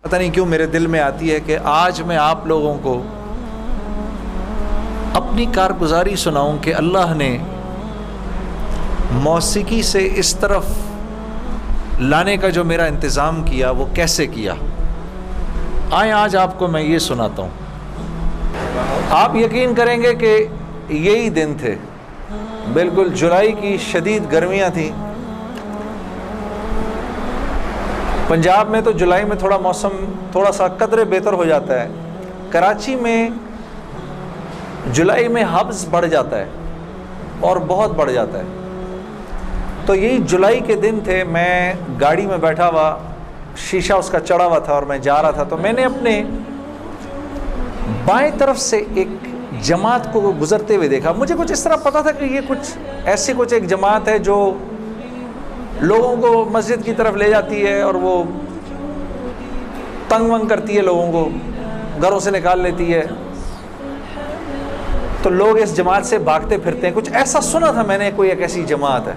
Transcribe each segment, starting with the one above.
پتہ نہیں کیوں میرے دل میں آتی ہے کہ آج میں آپ لوگوں کو اپنی کارگزاری سناؤں کہ اللہ نے موسیقی سے اس طرف لانے کا جو میرا انتظام کیا وہ کیسے کیا۔ آئیں آج آپ کو میں یہ سناتا ہوں۔ آپ یقین کریں گے کہ یہی دن تھے، بالکل جولائی کی شدید گرمیاں تھیں۔ پنجاب میں تو جولائی میں موسم تھوڑا سا قدرے بہتر ہو جاتا ہے، کراچی میں جولائی میں حبس بڑھ جاتا ہے اور بہت بڑھ جاتا ہے۔ تو یہی جولائی کے دن تھے، میں گاڑی میں بیٹھا ہوا، شیشہ اس کا چڑھا ہوا تھا اور میں جا رہا تھا، تو میں نے اپنے بائیں طرف سے ایک جماعت کو گزرتے ہوئے دیکھا۔ مجھے کچھ اس طرح پتا تھا کہ یہ کچھ ایک جماعت ہے جو لوگوں کو مسجد کی طرف لے جاتی ہے اور وہ تنگ ونگ کرتی ہے، لوگوں کو گھروں سے نکال لیتی ہے، تو لوگ اس جماعت سے بھاگتے پھرتے ہیں۔ کچھ ایسا سنا تھا میں نے، کوئی ایک ایسی جماعت ہے۔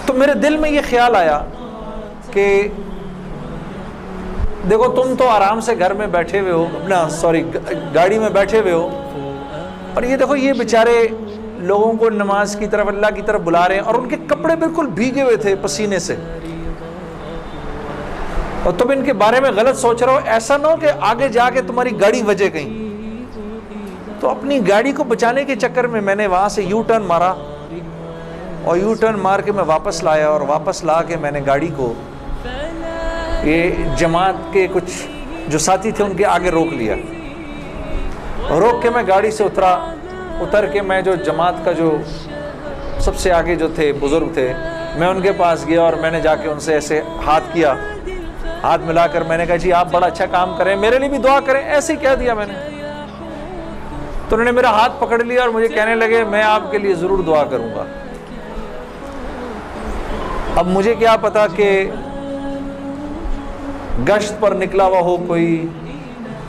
تو میرے دل میں یہ خیال آیا کہ دیکھو تم تو آرام سے گھر میں بیٹھے ہوئے ہو، گاڑی میں بیٹھے ہوئے ہو، اور یہ دیکھو یہ بیچارے لوگوں کو نماز کی طرف، اللہ کی طرف بلا رہے ہیں، اور ان کے کپڑے بالکل بھیگے ہوئے تھے پسینے سے، اور تم ان کے بارے میں غلط سوچ رہے ہو۔ ایسا نہ ہو کہ آگے جا کے تمہاری گاڑی وجے کہیں۔ تو اپنی گاڑی کو بچانے کے چکر میں نے وہاں سے یو ٹرن مارا، اور یو ٹرن مار کے میں واپس لایا، اور واپس لا کے میں نے گاڑی کو یہ جماعت کے کچھ جو ساتھی تھے ان کے آگے روک لیا۔ روک کے میں گاڑی سے اتر کے میں جو جماعت کا جو سب سے آگے جو تھے بزرگ تھے، میں ان کے پاس گیا اور میں نے جا کے ان سے ایسے ہاتھ کیا، ہاتھ ملا کر میں نے کہا جی آپ بڑا اچھا کام کریں، میرے لیے بھی دعا کریں، ایسے ہی کہہ دیا میں نے۔ تو انہوں نے میرا ہاتھ پکڑ لیا اور مجھے کہنے لگے میں آپ کے لیے ضرور دعا کروں گا۔ اب مجھے کیا پتا کہ گشت پر نکلا ہوا ہو کوئی،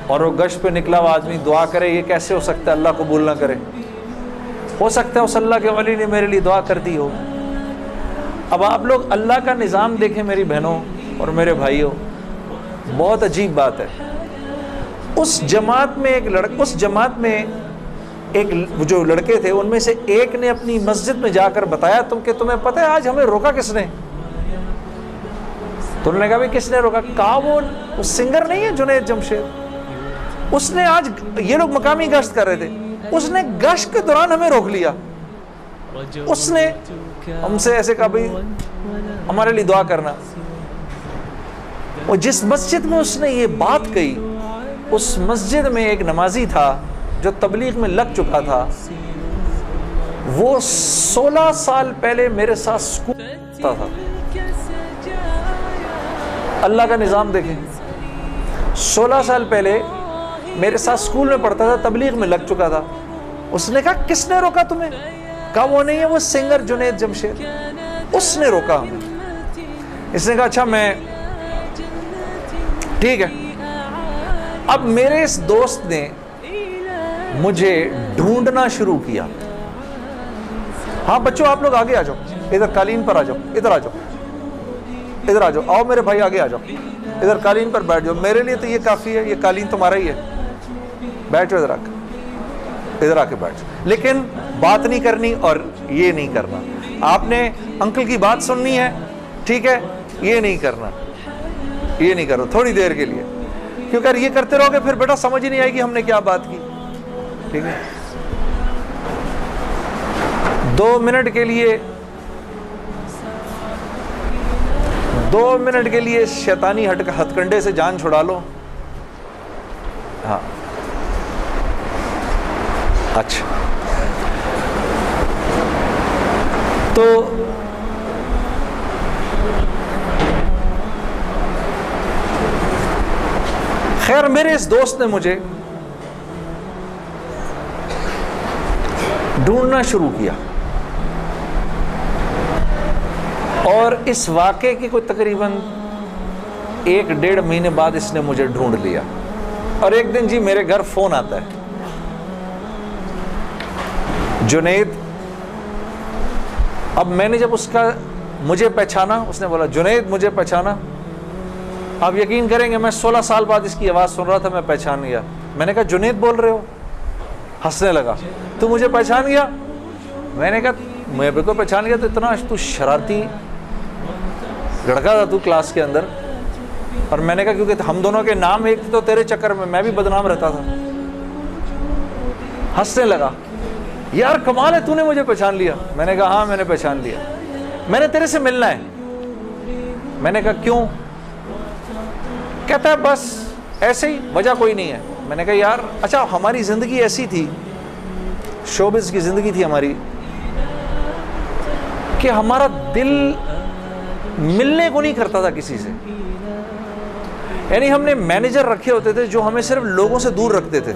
اور وہ گشت پہ نکلا ہوا آدمی دعا کرے، یہ کیسے ہو سکتا ہے؟ اللہ قبول نہ کرے۔ ہو سکتا ہے اس اللہ کے ولی نے میرے لیے دعا کر دی ہو۔ اب آپ لوگ اللہ کا نظام دیکھیں میری بہنوں اور میرے بھائیوں، بہت عجیب بات ہے۔ اس جماعت میں ایک جو لڑکے تھے ان میں سے ایک نے اپنی مسجد میں جا کر بتایا کہ تمہیں پتہ ہے آج ہمیں روکا کس نے؟ تو انہوں نے کہا بھائی کس نے روکا؟ کہا وہ سنگر نہیں ہے جنید جمشید، اس نے آج، یہ لوگ مقامی گشت کر رہے تھے، اس نے گشت کے دوران ہمیں روک لیا، اس نے ہم سے ایسے کہا بھائی ہمارے لیے دعا کرنا۔ اور جس مسجد میں اس نے یہ بات کہی، اس مسجد میں ایک نمازی تھا جو تبلیغ میں لگ چکا تھا، وہ 16 سال پہلے میرے ساتھ سکول پڑھتا تھا۔ اللہ کا نظام دیکھیں، 16 سال پہلے میرے ساتھ سکول میں پڑھتا تھا، تبلیغ میں لگ چکا تھا۔ اس نے کہا کس نے روکا تمہیں؟ کہا وہ نہیں ہے، وہ سنگر جنید جمشید، اس نے روکا ہمیں۔ اس نے کہا اچھا میں ٹھیک ہے۔ اب میرے اس دوست نے مجھے ڈھونڈنا شروع کیا۔ ہاں بچوں آپ لوگ آگے آ جاؤ، ادھر قالین پر آ جاؤ، ادھر آ جاؤ، ادھر آ جاؤ، آؤ میرے بھائی آگے آ جاؤ، ادھر قالین پر بیٹھ جاؤ، میرے لیے تو یہ کافی ہے، یہ قالین تمہارا ہی ہے، بیٹھو ادھر آ کے بیٹھ جاؤ۔ لیکن بات نہیں کرنی اور یہ نہیں کرنا، آپ نے انکل کی بات سننی ہے، ٹھیک ہے، یہ نہیں کرنا، یہ نہیں کرو تھوڑی دیر کے لیے، کیونکہ اگر یہ کرتے رہو گے پھر بیٹا سمجھ ہی نہیں آئے گی ہم نے کیا بات کی، ٹھیک ہے۔ 2 منٹ کے لیے شیطانی ہتھ کنڈے سے جان چھڑا لو۔ ہاں اچھا، تو خیر میرے اس دوست نے مجھے ڈھونڈنا شروع کیا، اور اس واقعے کی کوئی تقریباً 1-1.5 مہینے بعد اس نے مجھے ڈھونڈ لیا۔ اور ایک دن جی میرے گھر فون آتا ہے، جنید۔ اب میں نے جب اس کا مجھے پہچانا، اس نے بولا جنید مجھے پہچانا؟ آپ یقین کریں گے میں 16 سال بعد اس کی آواز سن رہا تھا, میں پہچان گیا. میں نے کہا جنید بول رہے ہو؟ ہنسنے لگا. تو مجھے پہچان گیا؟ میں نے کہا میں بالکل پہچان گیا. تو اتنا تو شرارتی لڑکا تھا تو کلاس کے اندر. اور میں نے کہا کیونکہ ہم دونوں کے نام ایک تھے تو تیرے چکر میں بھی بدنام رہتا تھا. ہنسنے لگا, یار کمال ہے تو نے مجھے پہچان لیا. میں نے کہا ہاں میں نے پہچان لیا, میں نے تیرے سے ملنا ہے. میں نے کہا کیوں؟ کہتا ہے بس ایسے ہی, وجہ کوئی نہیں ہے. میں نے کہا یار اچھا ہماری زندگی ایسی تھی, شوبز کی زندگی تھی ہماری, کہ ہمارا دل ملنے کو نہیں کرتا تھا کسی سے. یعنی ہم نے مینیجر رکھے ہوتے تھے جو ہمیں صرف لوگوں سے دور رکھتے تھے.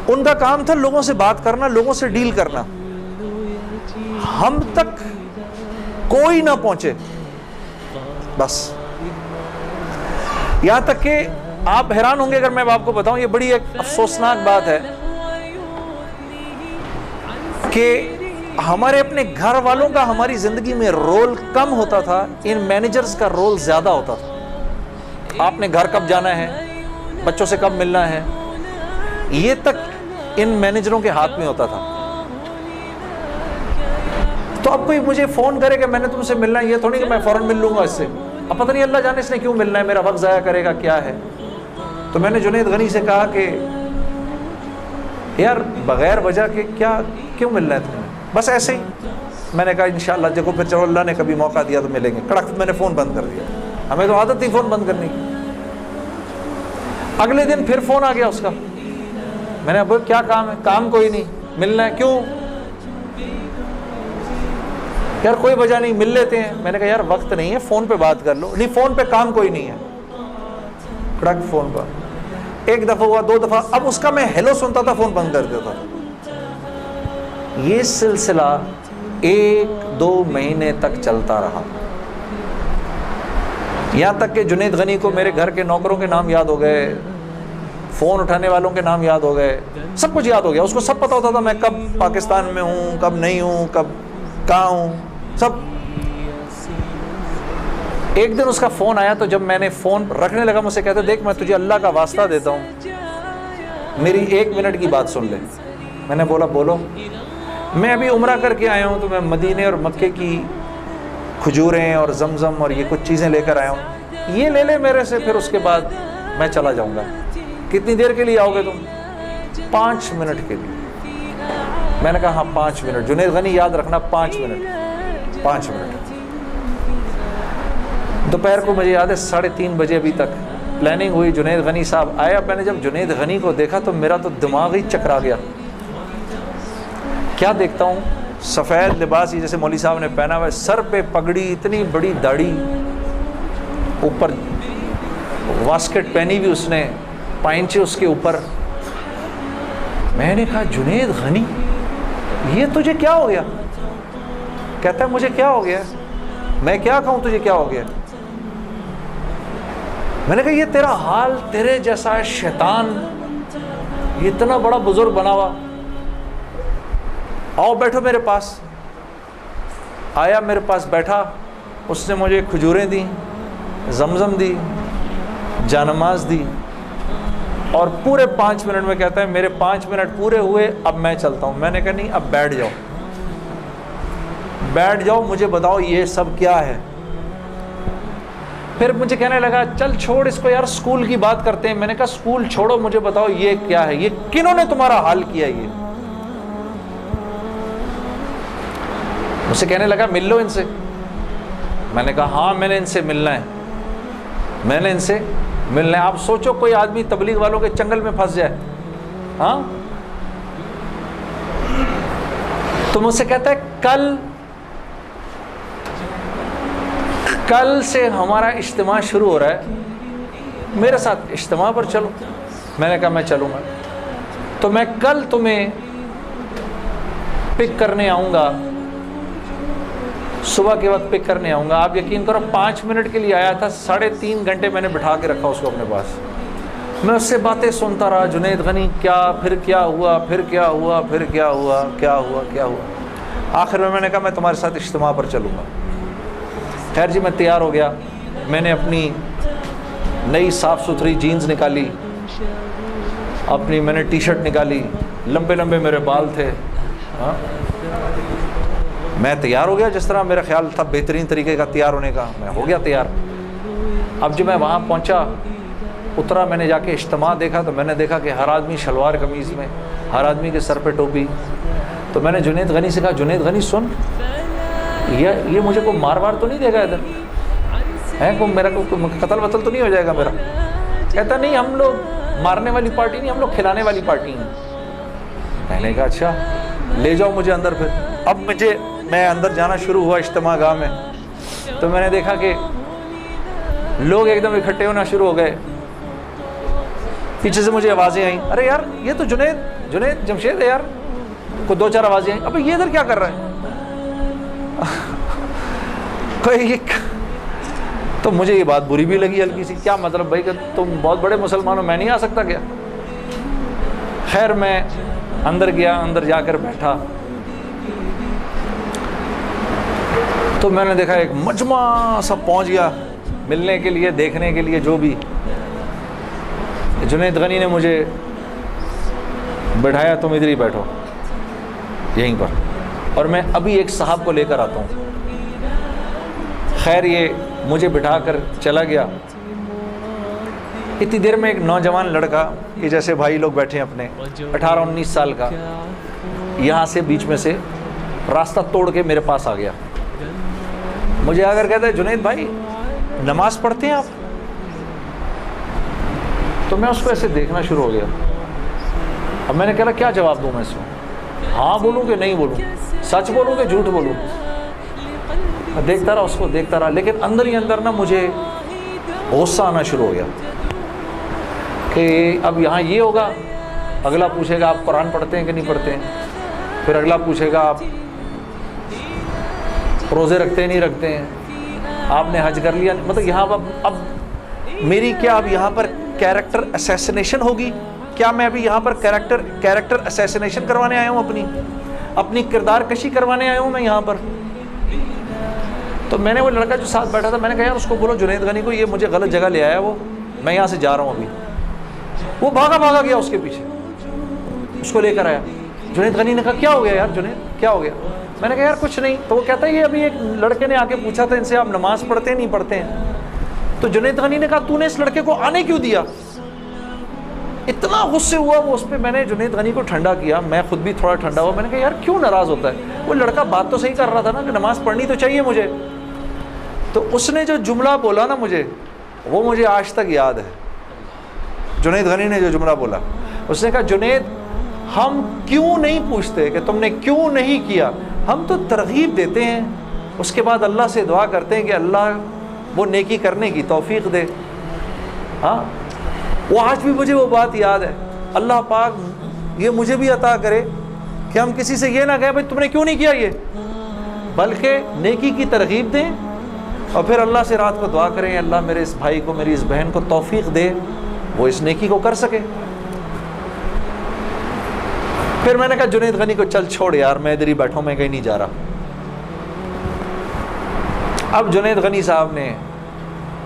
ان کا کام تھا لوگوں سے بات کرنا, لوگوں سے ڈیل کرنا, ہم تک کوئی نہ پہنچے بس. یہاں تک کہ آپ حیران ہوں گے اگر میں آپ کو بتاؤں, یہ بڑی ایک افسوسناک بات ہے کہ ہمارے اپنے گھر والوں کا ہماری زندگی میں رول کم ہوتا تھا, ان مینیجرز کا رول زیادہ ہوتا تھا. آپ نے گھر کب جانا ہے, بچوں سے کب ملنا ہے, یہ تک ان مینیجروں کے ہاتھ میں ہوتا تھا. تو اب کوئی مجھے فون کرے کہ میں نے تم سے ملنا ہے, یہ تھوڑی کہ میں فوراً مل لوں گا اس سے. اب پتہ نہیں اللہ جانے اس نے کیوں ملنا ہے, میرا وقت ضائع کرے گا کیا ہے. تو میں نے جنید غنی سے کہا کہ یار بغیر وجہ کے کیوں ملنا ہے تمہیں, بس ایسے ہی. میں نے کہا انشاءاللہ دیکھو پھر چلو اللہ نے کبھی موقع دیا تو ملیں گے. کڑک میں نے فون بند کر دیا, ہمیں تو عادت تھی فون بند کرنے کی. اگلے دن پھر فون آ گیا اس کا. میں نے کہا کیا کام ہے؟ کام کوئی نہیں, ملنا ہے. کیوں؟ یار کوئی وجہ نہیں, مل لیتے ہیں. میں نے کہا یار وقت نہیں ہے, فون پہ بات کر لو. نہیں فون پہ کام کوئی نہیں ہے. کڑک فون پر ایک دفعہ ہوا, 2 دفعہ, اب اس کا میں ہیلو سنتا تھا فون بند کر دیتا تھا. یہ سلسلہ 1-2 مہینے تک چلتا رہا, یہاں تک کہ جنید غنی کو میرے گھر کے نوکروں کے نام یاد ہو گئے, فون اٹھانے والوں کے نام یاد ہو گئے, سب کچھ یاد ہو گیا. اس کو سب پتا ہوتا تھا میں کب پاکستان میں ہوں, کب نہیں ہوں, کب کہاں ہوں, سب. ایک دن اس کا فون آیا, تو جب میں نے فون رکھنے لگا مجھ سے کہتے دیکھ میں تجھے اللہ کا واسطہ دیتا ہوں, میری 1 منٹ کی بات سن لے. میں نے بولا بولو. میں ابھی عمرہ کر کے آیا ہوں, تو میں مدینے اور مکے کی کھجوریں اور زمزم اور یہ کچھ چیزیں لے کر آیا ہوں, یہ لے لے میرے سے, پھر اس کے بعد میں چلا جاؤں گا. کتنی دیر کے لیے آؤ گے تم؟ 5 منٹ کے لیے. میں نے کہا ہاں 5 منٹ. جنید غنی یاد رکھنا 5 منٹ. 5 منٹ. دوپہر کو مجھے یاد ہے 3:30 بجے ابھی تک پلاننگ ہوئی, جنید غنی صاحب آئے. اب میں نے جب جنید غنی کو دیکھا تو میرا تو دماغ ہی چکرا گیا. کیا دیکھتا ہوں, سفید لباس ہی جیسے مولوی صاحب نے پہنا ہوا ہے, سر پہ پگڑی, اتنی بڑی داڑھی, اوپر واسکٹ پہنی ہوئی اس نے, پائنچے اس کے اوپر. میں نے کہا جنید غنی یہ تجھے کیا ہو گیا؟ کہتا ہے مجھے کیا ہو گیا؟ میں کیا کہوں تجھے کیا ہو گیا؟ میں نے کہا یہ تیرا حال تیرے جیسا ہے شیطان, یہ اتنا بڑا بزرگ بنا ہوا, آؤ بیٹھو میرے پاس. آیا میرے پاس بیٹھا, اس نے مجھے کھجوریں دیں, زمزم دی, جانماز دی, اور پورے 5 منٹ میں کہتا ہے میرے 5 منٹ پورے ہوئے, اب میں چلتا ہوں. میں نے کہا نہیں, اب بیٹھ جاؤ, بیٹھ جاؤ, مجھے بتاؤ یہ سب کیا ہے. پھر مجھے کہنے لگا چل چھوڑ اس کو یار, اسکول کی بات کرتے ہیں. میں نے کہا اسکول چھوڑو, مجھے بتاؤ یہ کیا ہے, یہ کنہوں نے تمہارا حال کیا. یہ مجھ سے کہنے لگا مل لو ان سے. میں نے کہا ہاں میں نے ان سے ملنا ہے, میں نے ان سے ملنا ہے. آپ سوچو کوئی آدمی تبلیغ والوں کے چنگل میں پھنس جائے, ہاں. تو مجھ سے کہتا ہے کل سے ہمارا اجتماع شروع ہو رہا ہے, میرے ساتھ اجتماع پر چلو. میں نے کہا میں چلوں گا. تو میں کل تمہیں پک کرنے آؤں گا, صبح کے وقت پک کرنے آؤں گا. آپ یقین کرو 5 منٹ کے لیے آیا تھا, 3.5 گھنٹے میں نے بٹھا کے رکھا اس کو اپنے پاس. میں اس سے باتیں سنتا رہا, جنید غنی کیا, پھر کیا ہوا, پھر کیا ہوا, پھر کیا ہوا, کیا ہوا, کیا ہوا. آخر میں نے کہا میں تمہارے ساتھ اجتماع پر چلوں گا. خیر جی میں تیار ہو گیا, میں نے اپنی نئی صاف ستھری جینز نکالی، اپنی میں نے ٹی شرٹ نکالی، لمبے لمبے میرے بال تھے، ہاں میں تیار ہو گیا جس طرح میرا خیال تھا بہترین طریقے کا تیار ہونے کا، میں ہو گیا تیار۔ اب جب میں وہاں پہنچا، اترا، میں نے جا کے اجتماع دیکھا تو میں نے دیکھا کہ ہر آدمی شلوار قمیض میں، ہر آدمی کے سر پہ ٹوپی۔ تو میں نے جنید غنی سے کہا، جنید غنی سن، یہ مجھے کوئی مار وار تو نہیں دے گا ادھر ہے، کوئی میرا کوئی قتل وتل تو نہیں ہو جائے گا میرا؟ کہتا نہیں، ہم لوگ مارنے والی پارٹی نہیں، ہم لوگ کھلانے والی پارٹی ہیں۔ میں نے کہا اچھا لے جاؤ مجھے اندر۔ پھر اب میں اندر جانا شروع ہوا اجتماع گاہ میں، تو میں نے دیکھا کہ لوگ ایک دم اکٹھے ہونا شروع ہو گئے۔ پیچھے سے مجھے آوازیں آئیں، ارے یار یہ تو جنید جمشید ہے یار، کوئی دو چار آوازیں آئیں، ابھی یہ ادھر کیا کر رہا ہے؟ تو مجھے یہ بات بری بھی لگی ہلکی سی، کیا مطلب بھائی کہ تم بہت بڑے مسلمان ہو، میں نہیں آ سکتا کیا؟ خیر میں اندر گیا، اندر جا کر بیٹھا تو میں نے دیکھا ایک مجمع سب پہنچ گیا ملنے کے لیے، دیکھنے کے لیے، جو بھی۔ جنید غنی نے مجھے بٹھایا، تم ادھر ہی بیٹھو یہیں پر، اور میں ابھی ایک صاحب کو لے کر آتا ہوں۔ خیر یہ مجھے بٹھا کر چلا گیا۔ اتنی دیر میں ایک نوجوان لڑکا، کہ جیسے بھائی لوگ بیٹھے ہیں اپنے، 18-19 سال کا، یہاں سے بیچ میں سے راستہ توڑ کے میرے پاس آ گیا۔ مجھے آ کر کہتا ہے، جنید بھائی نماز پڑھتے ہیں آپ؟ تو میں اس کو ایسے دیکھنا شروع ہو گیا۔ اب میں نے کہا کیا جواب دوں میں اس کو، ہاں بولوں کہ نہیں بولوں، سچ بولوں کہ جھوٹ بولوں؟ میں دیکھتا رہا اس کو، دیکھتا رہا، لیکن اندر ہی اندر نا مجھے غصہ آنا شروع ہو گیا کہ اب یہاں یہ ہوگا، اگلا پوچھے گا آپ قرآن پڑھتے ہیں کہ نہیں پڑھتے ہیں، پھر اگلا پوچھے گا آپ روزے رکھتے ہیں نہیں رکھتے ہیں، آپ نے حج کر لیا، مطلب یہاں اب میری کیا اب یہاں پر کیریکٹر اسیسینیشن ہوگی؟ کیا میں ابھی یہاں پر کیریکٹر اسیسینیشن کروانے آیا ہوں، اپنی کردار کشی کروانے آیا ہوں میں یہاں پر؟ تو میں نے وہ لڑکا جو ساتھ بیٹھا تھا، میں نے کہا یار اس کو بولو جنید غنی کو، یہ مجھے غلط جگہ لے آیا، میں یہاں سے جا رہا ہوں ابھی۔ وہ بھاگا گیا اس کے پیچھے، اس کو لے کر آیا۔ جنید غنی نے کہا کیا ہو گیا یار جنید، کیا ہو گیا؟ میں نے کہا یار کچھ نہیں۔ تو وہ کہتا ہے یہ ابھی ایک لڑکے نے آ کے پوچھا تھا ان سے، آپ نماز پڑھتے ہیں نہیں پڑھتے ہیں؟ تو جنید غنی نے کہا تو نے اس لڑکے کو آنے کیوں دیا؟ اتنا غصے ہوا وہ اس پہ۔ میں نے جنید غنی کو ٹھنڈا کیا، میں خود بھی تھوڑا ٹھنڈا ہوا۔ میں نے کہا یار کیوں ناراض ہوتا ہے؟ وہ لڑکا بات تو صحیح کر رہا تھا نا کہ نماز پڑھنی تو چاہیے مجھے۔ تو اس نے جو جملہ بولا نا مجھے، وہ مجھے آج تک یاد ہے۔ جنید غنی نے جو جملہ بولا، اس نے کہا جنید ہم کیوں نہیں پوچھتے کہ تم نے کیوں نہیں کیا، ہم تو ترغیب دیتے ہیں، اس کے بعد اللہ سے دعا کرتے ہیں کہ اللہ وہ نیکی کرنے کی توفیق دے۔ ہاں وہ آج بھی مجھے وہ بات یاد ہے۔ اللہ پاک یہ مجھے بھی عطا کرے کہ ہم کسی سے یہ نہ کہیں بھائی تم نے کیوں نہیں کیا یہ، بلکہ نیکی کی ترغیب دیں اور پھر اللہ سے رات کو دعا کریں اللہ میرے اس بھائی کو، میری اس بہن کو توفیق دے وہ اس نیکی کو کر سکے۔ پھر میں نے کہا جنید غنی کو چل چھوڑ یار، میں ادھر ہی بیٹھا ہوں، میں کہیں نہیں جا رہا۔ اب جنید غنی صاحب نے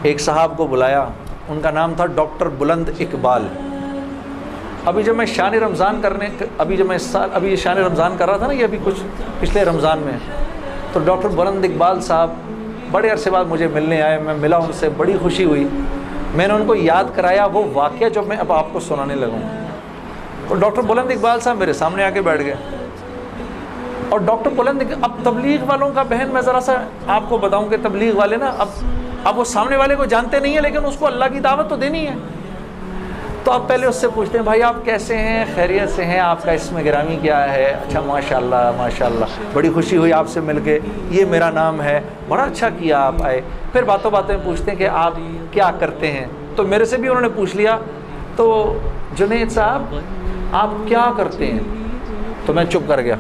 ایک صاحب کو بلایا، ان کا نام تھا ڈاکٹر بلند اقبال۔ ابھی جب میں شان رمضان ابھی شان رمضان کر رہا تھا نا، یہ ابھی کچھ پچھلے رمضان میں، تو ڈاکٹر بلند اقبال صاحب بڑے عرصے بعد مجھے ملنے آئے، میں ملا ان سے، بڑی خوشی ہوئی۔ میں نے ان کو یاد کرایا وہ واقعہ جو میں اب آپ کو سنانے لگا ہوں۔ اور ڈاکٹر بلند اقبال صاحب میرے سامنے آ کے بیٹھ گئے، اور ڈاکٹر بلند اب تبلیغ والوں کا بہن میں ذرا سا آپ کو بتاؤں کہ تبلیغ والے نا اب وہ سامنے والے کو جانتے نہیں ہیں، لیکن اس کو اللہ کی دعوت تو دینی ہے۔ تو آپ پہلے اس سے پوچھتے ہیں بھائی آپ کیسے ہیں، خیریت سے ہیں، آپ کا اسم گرامی کیا ہے؟ اچھا ماشاءاللہ ماشاءاللہ، بڑی خوشی ہوئی آپ سے مل کے، یہ میرا نام ہے، بڑا اچھا کیا آپ آئے۔ پھر باتوں باتوں میں پوچھتے ہیں کہ آپ کیا کرتے ہیں، تو میرے سے بھی انہوں نے پوچھ لیا، تو جنید صاحب آپ کیا کرتے ہیں؟ تو میں چپ کر گیا۔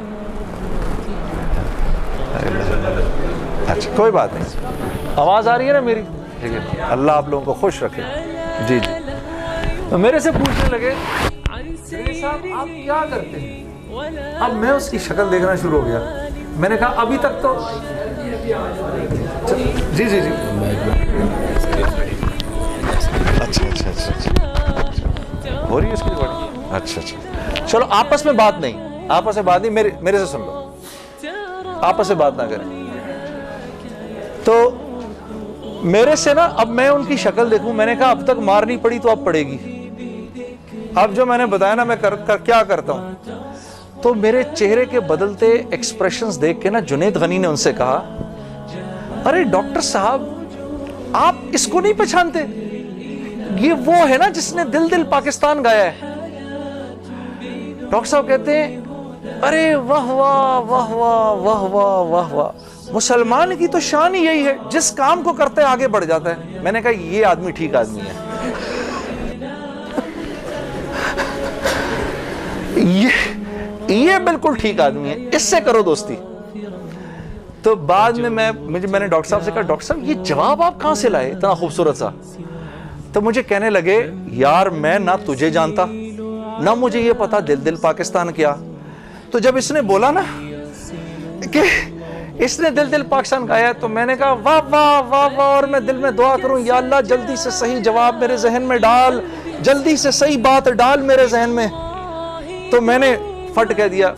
اچھا کوئی بات نہیں، آواز آ رہی ہے نا میری؟ ٹھیک ہے، اللہ آپ لوگوں کو خوش رکھے۔ جی جی، تو میرے سے پوچھنے لگے صاحب آپ کیا کرتے ہیں؟ اب میں اس کی شکل دیکھنا شروع ہو گیا۔ میں نے کہا ابھی تک تو جی جی جی اچھا اچھا اچھا اچھا ہو رہی ہے اس کی ریکارڈنگ؟ اچھا اچھا چلو آپس میں بات نہیں، آپس میں بات نہیں، میرے سے سن لو، آپس میں بات نہ کریں. تو میرے سے نا اب میں ان کی شکل دیکھوں، میں نے کہا اب تک مار نہیں پڑی تو اب پڑے گی. اب جو میں نے بتایا نا میں کیا کرتا ہوں، تو میرے چہرے کے بدلتے ایکسپریشنز دیکھ کے نا جنید غنی نے ان سے کہا ارے ڈاکٹر صاحب آپ اس کو نہیں پہچانتے، یہ وہ ہے نا جس نے دل دل پاکستان گایا ہے. ڈاکٹر صاحب کہتے ہیں ارے واہ واہ واہ واہ واہ واہ واہ واہ، مسلمان کی تو شان ہی یہی ہے، جس کام کو کرتے آگے بڑھ جاتا ہے. میں نے کہا یہ آدمی ٹھیک آدمی ہے، یہ بالکل ٹھیک آدمی ہے، اس سے کرو دوستی. تو بعد میں میں نے ڈاکٹر صاحب سے کہا ڈاکٹر صاحب یہ جواب آپ کہاں سے لائے اتنا خوبصورت سا؟ تو مجھے کہنے لگے یار میں نہ تجھے جانتا نہ مجھے یہ پتا دل دل پاکستان کیا. تو جب اس نے بولا نا کہ اس نے دل دل پاکستان گایا تو میں نے کہا واہ واہ واہ واہ، اور میں دل میں دعا کروں یا اللہ جلدی سے صحیح جواب میرے ذہن میں ڈال، جلدی سے صحیح بات ڈال میرے ذہن میں. تو میں نے فٹ کہہ دیا.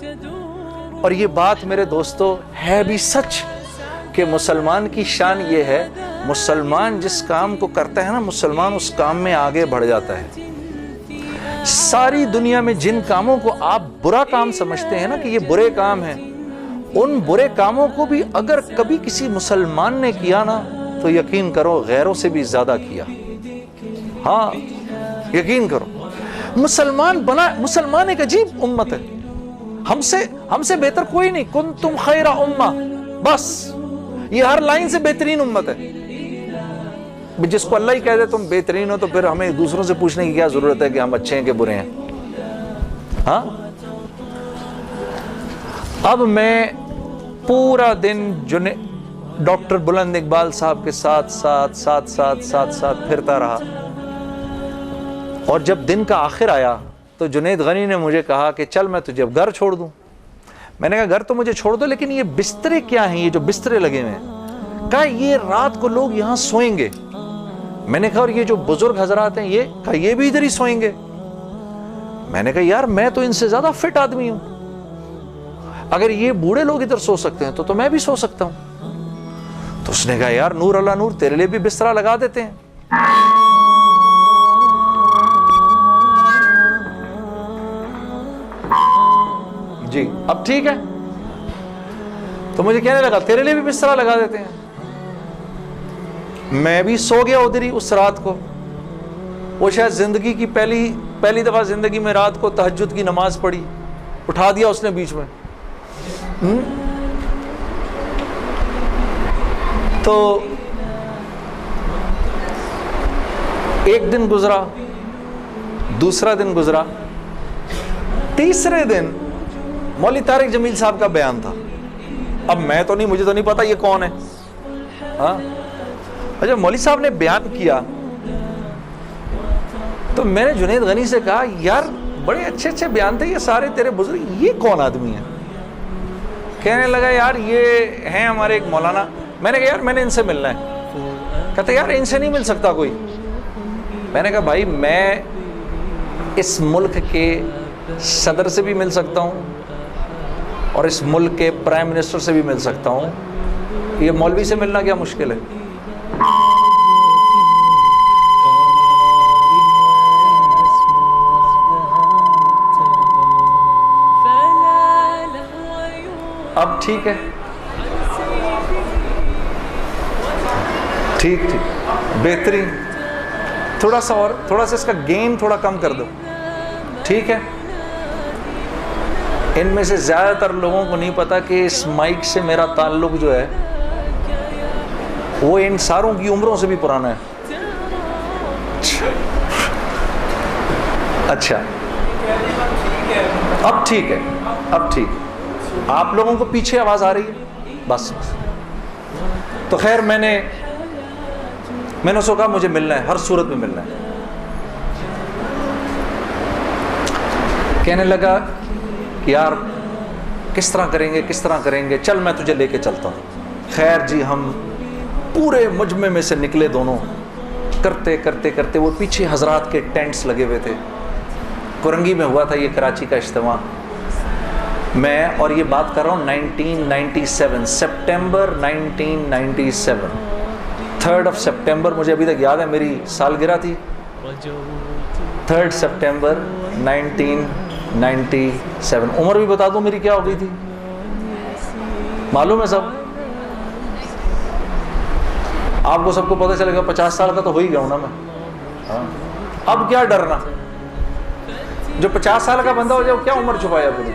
اور یہ بات میرے دوستو ہے بھی سچ کہ مسلمان کی شان یہ ہے، مسلمان جس کام کو کرتا ہے نا مسلمان اس کام میں آگے بڑھ جاتا ہے. ساری دنیا میں جن کاموں کو آپ برا کام سمجھتے ہیں نا کہ یہ برے کام ہیں، ان برے کاموں کو بھی اگر کبھی کسی مسلمان نے کیا نا تو یقین کرو غیروں سے بھی زیادہ کیا. ہاں یقین کرو، مسلمان ایک عجیب امت ہے، ہم سے بہتر کوئی نہیں. کنتم خیر امہ، بس یہ ہر لائن سے بہترین امت ہے. جس کو اللہ ہی کہہ دے تم بہترین ہو تو پھر ہمیں دوسروں سے پوچھنے کی کیا ضرورت ہے کہ ہم اچھے ہیں کہ برے ہیں. ہاں اب میں پورا دن ڈاکٹر بلند اقبال صاحب کے ساتھ پھرتا رہا. اور جب دن کا آخر آیا تو جنید غنی نے مجھے کہا کہ چل میں تجھے اب گھر چھوڑ دوں. میں نے کہا گھر تو مجھے چھوڑ دو لیکن یہ بسترے کیا ہیں، یہ جو بسترے لگے ہوئے ہیں؟ کہا یہ رات کو لوگ یہاں سوئیں گے. میں نے کہا اور یہ جو بزرگ حضرات ہیں یہ بھی ادھر ہی سوئیں گے. میں نے کہا یار میں تو ان سے زیادہ فٹ آدمی ہوں، اگر یہ بوڑھے لوگ ادھر سو سکتے ہیں تو میں بھی سو سکتا ہوں. تو اس نے کہا یار نور اللہ نور، تیرے لیے بھی بسترا لگا دیتے ہیں. جی اب ٹھیک ہے. تو مجھے کہنے لگا تیرے لیے بھی بسترا لگا دیتے ہیں. میں بھی سو گیا ادھر ہی اس رات کو. وہ شاید زندگی کی پہلی دفعہ زندگی میں رات کو تہجد کی نماز پڑھی، اٹھا دیا اس نے بیچ میں. تو ایک دن گزرا، دوسرا دن گزرا، تیسرے دن مولوی طارق جمیل صاحب کا بیان تھا. اب مجھے تو نہیں پتا یہ کون ہے. ہاں اچھا مولوی صاحب نے بیان کیا تو میں نے جنید غنی سے کہا یار بڑے اچھے اچھے بیان تھے یہ سارے تیرے بزرگ، یہ کون آدمی ہے؟ کہنے لگا یار یہ ہیں ہمارے ایک مولانا. میں نے کہا یار میں نے ان سے ملنا ہے. کہتے یار ان سے نہیں مل سکتا کوئی. میں نے کہا بھائی میں اس ملک کے صدر سے بھی مل سکتا ہوں اور اس ملک کے پرائم منسٹر سے بھی مل سکتا ہوں، یہ مولوی سے ملنا کیا مشکل ہے؟ اب ٹھیک ہے، ٹھیک بہترین، تھوڑا سا اس کا گین تھوڑا کم کر دو. ٹھیک ہے. ان میں سے زیادہ تر لوگوں کو نہیں پتا کہ اس مائک سے میرا تعلق جو ہے وہ ان ساروں کی عمروں سے بھی پرانا ہے. اچھا اب ٹھیک ہے، اب ٹھیک. آپ لوگوں کو پیچھے آواز آ رہی ہے؟ بس تو خیر میں نے اس کو کہا مجھے ملنا ہے، ہر صورت میں ملنا ہے. کہنے لگا یار کس طرح کریں گے، چل میں تجھے لے کے چلتا ہوں. خیر جی ہم پورے مجمع میں سے نکلے دونوں کرتے کرتے کرتے وہ پیچھے حضرات کے ٹینٹس لگے ہوئے تھے. کرنگی میں ہوا تھا یہ کراچی کا اجتماع. میں اور یہ بات کر رہا ہوں 1997 سپٹمبر 1997 3 سپٹمبر مجھے ابھی تک یاد ہے, میری سالگرہ تھی 3 سپٹمبر 1997. عمر بھی بتا دوں میری کیا ہو گئی تھی, معلوم ہے سب آپ کو, سب کو پتہ چلے گا. 50 سال کا تو ہو ہی گیا ہوں نا میں. اب کیا ڈرنا, جو 50 سال کا بندہ ہو جائے وہ کیا عمر چھپایا پوری.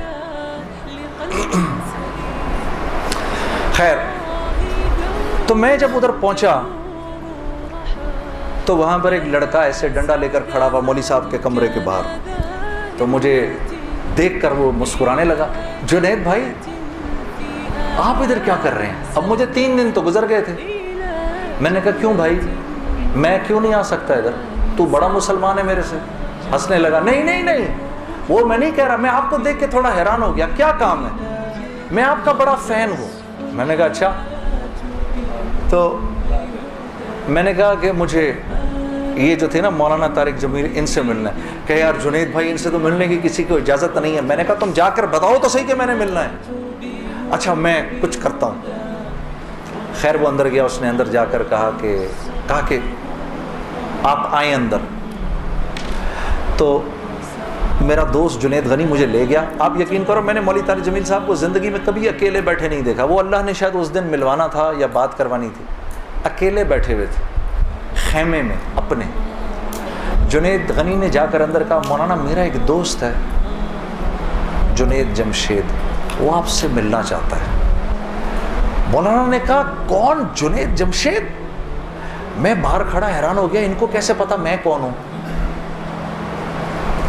خیر, تو میں جب ادھر پہنچا تو وہاں پر ایک لڑکا ایسے ڈنڈا لے کر کھڑا ہوا مولوی صاحب کے کمرے کے باہر. تو مجھے دیکھ کر وہ مسکرانے لگا, جنید بھائی آپ ادھر کیا کر رہے ہیں؟ اب مجھے 3 دن تو گزر گئے تھے. میں نے کہا کیوں بھائی, میں کیوں نہیں آ سکتا ادھر, تو بڑا مسلمان ہے میرے سے. ہنسنے لگا, نہیں نہیں نہیں وہ میں نہیں کہہ رہا, میں آپ کو دیکھ کے تھوڑا حیران ہو گیا, کیا کام ہے؟ میں آپ کا بڑا فین ہوں. میں نے کہا اچھا. تو میں نے کہا کہ مجھے یہ جو تھے نا مولانا طارق جمیل, ان سے ملنا ہے. کہ یار جنید بھائی ان سے تو ملنے کی کسی کو اجازت نہیں ہے. میں نے کہا تم جا کر بتاؤ تو صحیح کہ میں نے ملنا ہے. اچھا میں کچھ کرتا ہوں. خیر وہ اندر گیا, اس نے اندر جا کر کہا کہ آپ آئیں اندر. تو میرا دوست جنید غنی مجھے لے گیا. آپ یقین کرو میں نے مولوی طارق جمیل صاحب کو زندگی میں کبھی اکیلے بیٹھے نہیں دیکھا. وہ اللہ نے شاید اس دن ملوانا تھا یا بات کروانی تھی, اکیلے بیٹھے ہوئے تھے خیمے میں اپنے. جنید غنی نے جا کر اندر کہا, مولانا میرا ایک دوست ہے جنید جمشید, وہ آپ سے ملنا چاہتا ہے. مولانا نے کہا کون جنید جمشید؟ میں باہر کھڑا حیران ہو گیا, ان کو کیسے پتا میں کون ہوں؟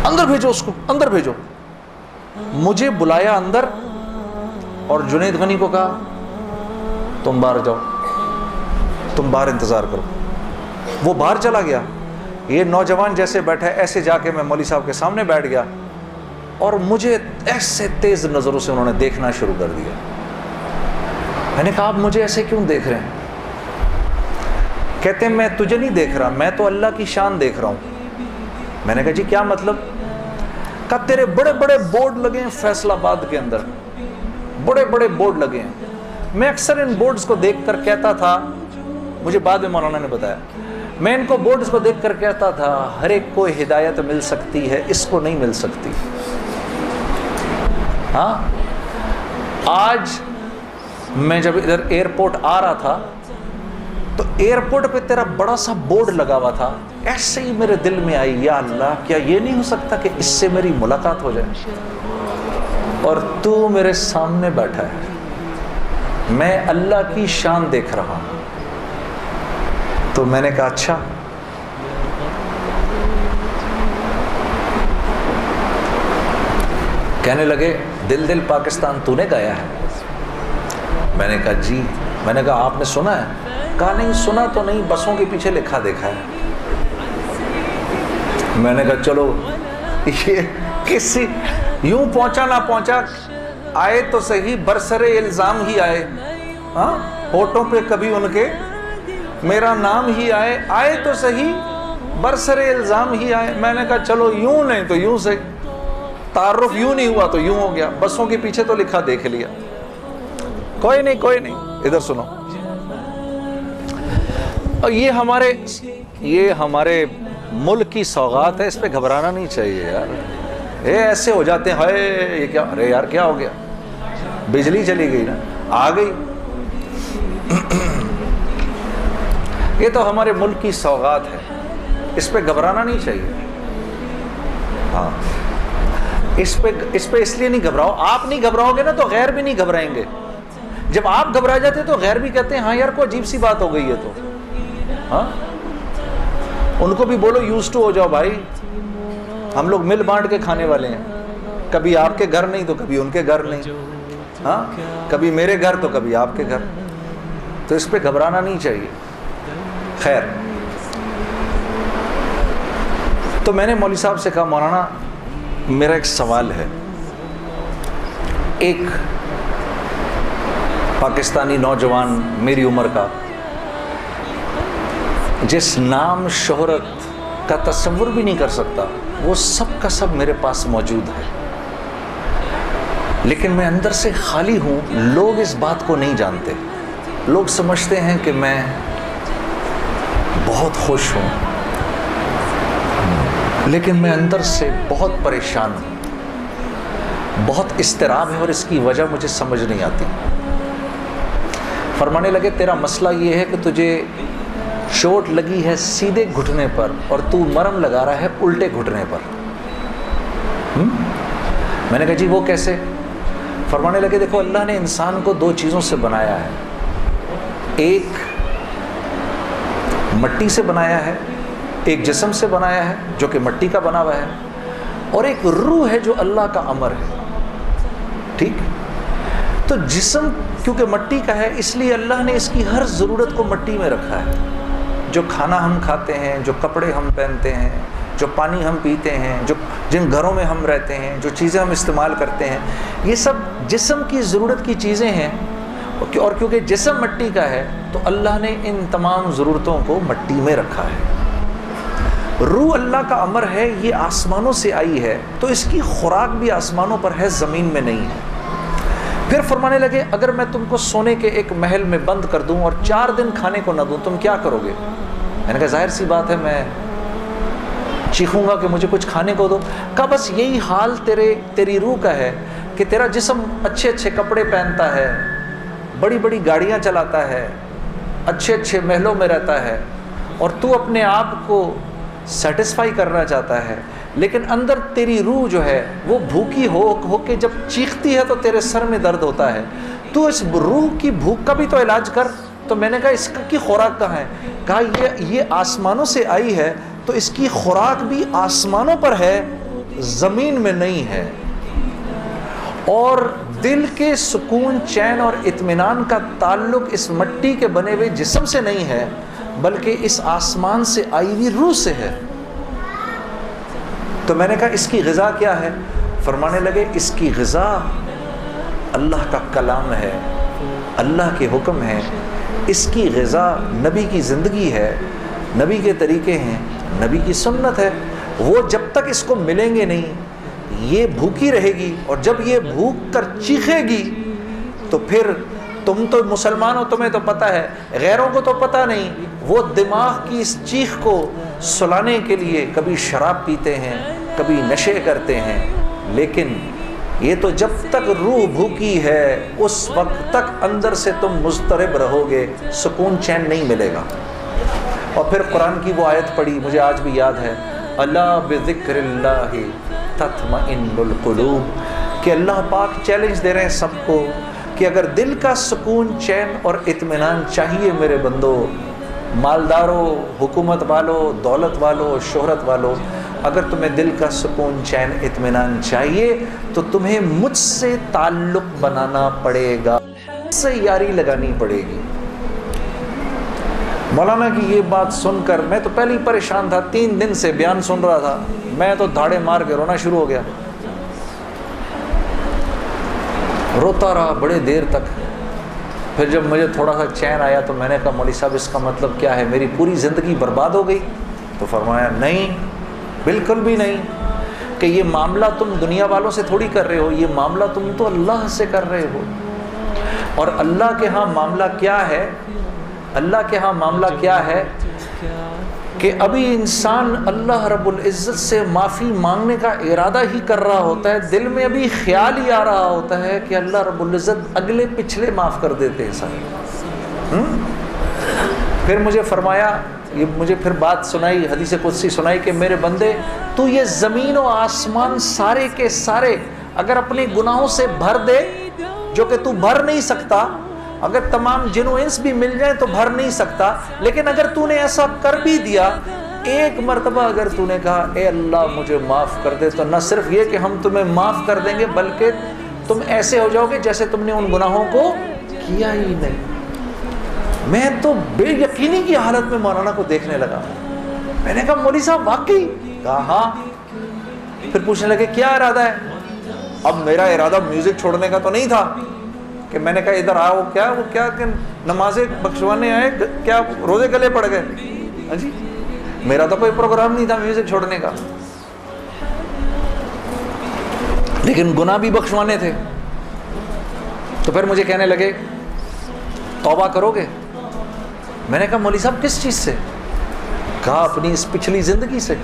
اندر بھیجو اس کو, اندر بھیجو. مجھے بلایا اندر اور جنید غنی کو کہا تم باہر جاؤ, تم باہر انتظار کرو. وہ باہر چلا گیا. یہ نوجوان جیسے بیٹھا ہے ایسے جا کے میں مولوی صاحب کے سامنے بیٹھ گیا, اور مجھے ایسے تیز نظروں سے انہوں نے دیکھنا شروع کر دیا. میں نے کہا آپ مجھے ایسے کیوں دیکھ رہے ہیں؟ کہتے ہیں میں تجھے نہیں دیکھ رہا, میں تو اللہ کی شان دیکھ رہا ہوں. میں نے کہا جی کیا مطلب؟ کہا تیرے بڑے بڑے بورڈ لگے ہیں فیصل آباد کے اندر, بڑے بڑے بورڈ لگے ہیں. میں اکثر ان بورڈز کو دیکھ کر کہتا تھا, مجھے بعد میں مولانا نے بتایا, میں ان کو بورڈز کو دیکھ کر کہتا تھا ہر ایک کو ہدایت مل سکتی ہے, اس کو نہیں مل سکتی. ہاں آج میں جب ادھر ایئرپورٹ آ رہا تھا تو ایئرپورٹ پہ تیرا بڑا سا بورڈ لگا ہوا تھا, ایسے ہی میرے دل میں آئی یا اللہ کیا یہ نہیں ہو سکتا کہ اس سے میری ملاقات ہو جائے, اور تو میرے سامنے بیٹھا ہے, میں اللہ کی شان دیکھ رہا ہوں. تو میں نے کہا اچھا. کہنے لگے دل پاکستان تو نے گایا ہے؟ میں نے کہا جی. میں نے کہا آپ نے سنا ہے؟ کہا نہیں سنا تو نہیں, بسوں کے پیچھے لکھا دیکھا ہے. میں نے کہا چلو یہ کسی یوں پہنچا نہ پہنچا, آئے تو صحیح برسر الزام ہی آئے. ہاں ہوٹوں پہ کبھی ان کے میرا نام ہی آئے, آئے تو صحیح برسر الزام ہی آئے. میں نے کہا چلو یوں نہیں تو یوں سے, تعارف یوں نہیں ہوا تو یوں ہو گیا, بسوں کے پیچھے تو لکھا دیکھ لیا. کوئی نہیں. ادھر سنو, اور یہ ہمارے ملک کی سوغات ہے, اس پہ گھبرانا نہیں چاہیے یار. ایسے ہو جاتے ہیں ہائے یہ کیا, ارے یار کیا ہو گیا, بجلی چلی گئی نا, آ گئی. یہ تو ہمارے ملک کی سوغات ہے, اس پہ گھبرانا نہیں چاہیے. ہاں اس پہ اس لیے نہیں گھبراؤ, آپ نہیں گھبراؤ گے نا تو غیر بھی نہیں گھبرائیں گے. جب آپ گھبرا جاتے تو غیر بھی کہتے ہیں ہاں یار کوئی عجیب سی بات ہو گئی ہے. تو ہاں ان کو بھی بولو یوز ٹو ہو جاؤ بھائی, ہم لوگ مل بانٹ کے کھانے والے ہیں, کبھی آپ کے گھر نہیں تو کبھی ان کے گھر نہیں, ہاں کبھی میرے گھر تو کبھی آپ کے گھر. تو اس پہ گھبرانا نہیں چاہیے. خیر, تو میں نے مولوی صاحب سے کہا مولانا میرا ایک سوال ہے. ایک پاکستانی نوجوان میری عمر کا جس نام شہرت کا تصور بھی نہیں کر سکتا، وہ سب کا سب میرے پاس موجود ہے، لیکن میں اندر سے خالی ہوں۔ لوگ اس بات کو نہیں جانتے، لوگ سمجھتے ہیں کہ میں بہت خوش ہوں، لیکن میں اندر سے بہت پریشان ہوں، بہت اضطراب ہے، اور اس کی وجہ مجھے سمجھ نہیں آتی۔ فرمانے لگے تیرا مسئلہ یہ ہے کہ تجھے چوٹ لگی ہے سیدھے گھٹنے پر اور تو مرم لگا رہا ہے الٹے گھٹنے پر۔ میں نے کہا جی وہ کیسے؟ فرمانے لگے دیکھو اللہ نے انسان کو دو چیزوں سے بنایا ہے، ایک مٹی سے بنایا ہے، ایک جسم سے بنایا ہے جو کہ مٹی کا بنا ہوا ہے، اور ایک روح ہے جو اللہ کا امر ہے، ٹھیک؟ تو جسم کیونکہ مٹی کا ہے اس لیے اللہ نے اس کی ہر ضرورت کو مٹی میں رکھا ہے۔ جو کھانا ہم کھاتے ہیں، جو کپڑے ہم پہنتے ہیں، جو پانی ہم پیتے ہیں، جن گھروں میں ہم رہتے ہیں، جو چیزیں ہم استعمال کرتے ہیں، یہ سب جسم کی ضرورت کی چیزیں ہیں، اور کیونکہ جسم مٹی کا ہے تو اللہ نے ان تمام ضرورتوں کو مٹی میں رکھا ہے۔ روح اللہ کا امر ہے، یہ آسمانوں سے آئی ہے تو اس کی خوراک بھی آسمانوں پر ہے، زمین میں نہیں ہے۔ پھر فرمانے لگے اگر میں تم کو سونے کے ایک محل میں بند کر دوں اور 4 دن کھانے کو نہ دوں تم کیا کرو گے؟ میں نے کہا ظاہر سی بات ہے میں چیخوں گا کہ مجھے کچھ کھانے کو دو۔ کہا بس یہی حال تیری روح کا ہے کہ تیرا جسم اچھے اچھے کپڑے پہنتا ہے، بڑی بڑی گاڑیاں چلاتا ہے، اچھے اچھے محلوں میں رہتا ہے، اور تو اپنے آپ کو سیٹسفائی کرنا چاہتا ہے، لیکن اندر تیری روح جو ہے وہ بھوکی ہو کے جب چیختی ہے تو تیرے سر میں درد ہوتا ہے، تو اس روح کی بھوک کا بھی تو علاج کر۔ تو میں نے کہا اس کی خوراک کہاں ہے؟ کہا یہ آسمانوں سے آئی ہے تو اس کی خوراک بھی آسمانوں پر ہے، زمین میں نہیں ہے۔ اور دل کے سکون، چین اور اطمینان کا تعلق اس مٹی کے بنے ہوئے جسم سے نہیں ہے بلکہ اس آسمان سے آئی ہوئی روح سے ہے۔ تو میں نے کہا اس کی غذا کیا ہے؟ فرمانے لگے اس کی غذا اللہ کا کلام ہے، اللہ کے حکم ہے، اس کی غذا نبی کی زندگی ہے، نبی کے طریقے ہیں، نبی کی سنت ہے۔ وہ جب تک اس کو ملیں گے نہیں یہ بھوکی رہے گی، اور جب یہ بھوک کر چیخے گی تو پھر تم تو مسلمان ہو، تمہیں تو پتہ ہے، غیروں کو تو پتہ نہیں، وہ دماغ کی اس چیخ کو سلانے کے لیے کبھی شراب پیتے ہیں، کبھی نشے کرتے ہیں، لیکن یہ تو جب تک روح بھوکی ہے اس وقت تک اندر سے تم مضطرب رہو گے، سکون چین نہیں ملے گا۔ اور پھر قرآن کی وہ آیت پڑھی مجھے آج بھی یاد ہے، الا بذکر اللہ تطمئن القلوب، کہ اللہ پاک چیلنج دے رہے ہیں سب کو کہ اگر دل کا سکون، چین اور اطمینان چاہیے میرے بندو، مالداروں، حکومت والوں، دولت والوں، شہرت والوں، اگر تمہیں دل کا سکون، چین، اطمینان چاہیے تو تمہیں مجھ سے تعلق بنانا پڑے گا، مجھ سے یاری لگانی پڑے گی۔ مولانا کی یہ بات سن کر میں تو پہلے ہی پریشان تھا، 3 دن سے بیان سن رہا تھا، میں تو دھاڑے مار کے رونا شروع ہو گیا، روتا رہا بڑے دیر تک۔ پھر جب مجھے تھوڑا سا چین آیا تو میں نے کہا مولوی صاحب اس کا مطلب کیا ہے، میری پوری زندگی برباد ہو گئی؟ تو فرمایا نہیں، بالکل بھی نہیں، کہ یہ معاملہ تم دنیا والوں سے تھوڑی کر رہے ہو، یہ معاملہ تم تو اللہ سے کر رہے ہو۔ اور اللہ کے ہاں معاملہ کیا ہے؟ اللہ کے ہاں معاملہ کیا ہے کہ ابھی انسان اللہ رب العزت سے معافی مانگنے کا ارادہ ہی کر رہا ہوتا ہے، دل میں ابھی خیال ہی آ رہا ہوتا ہے کہ اللہ رب العزت اگلے پچھلے معاف کر دیتے ہیں سارے۔ پھر مجھے فرمایا، یہ مجھے پھر بات سنائی، حدیث قدسی سنائی کہ میرے بندے تو یہ زمین و آسمان سارے کے سارے اگر اپنے گناہوں سے بھر دے، جو کہ تو بھر نہیں سکتا، اگر تمام جن و انس بھی مل جائیں تو بھر نہیں سکتا، لیکن اگر تو نے ایسا کر بھی دیا، ایک مرتبہ اگر تو نے کہا اے اللہ مجھے معاف کر دے، تو نہ صرف یہ کہ ہم تمہیں معاف کر دیں گے بلکہ تم ایسے ہو جاؤ گے جیسے تم نے ان گناہوں کو کیا ہی نہیں۔ میں تو بے یقینی کی حالت میں مولانا کو دیکھنے لگا، میں نے کہا مولوی صاحب واقعی؟ کہا ہاں۔ پھر پوچھنے لگے کیا ارادہ ہے؟ اب میرا ارادہ میوزک چھوڑنے کا تو نہیں تھا کہ میں نے کہا ادھر آؤ، وہ کیا کہ نمازیں بخشوانے آئے، کیا روزے گلے پڑ گئے؟ ہاں جی، میرا تو کوئی پروگرام نہیں تھا میوزک چھوڑنے کا، لیکن گناہ بھی بخشوانے تھے۔ تو پھر مجھے کہنے لگے توبہ کرو گے؟ میں نے کہا مولوی صاحب کس چیز سے؟ کہا اپنی اس پچھلی زندگی سے۔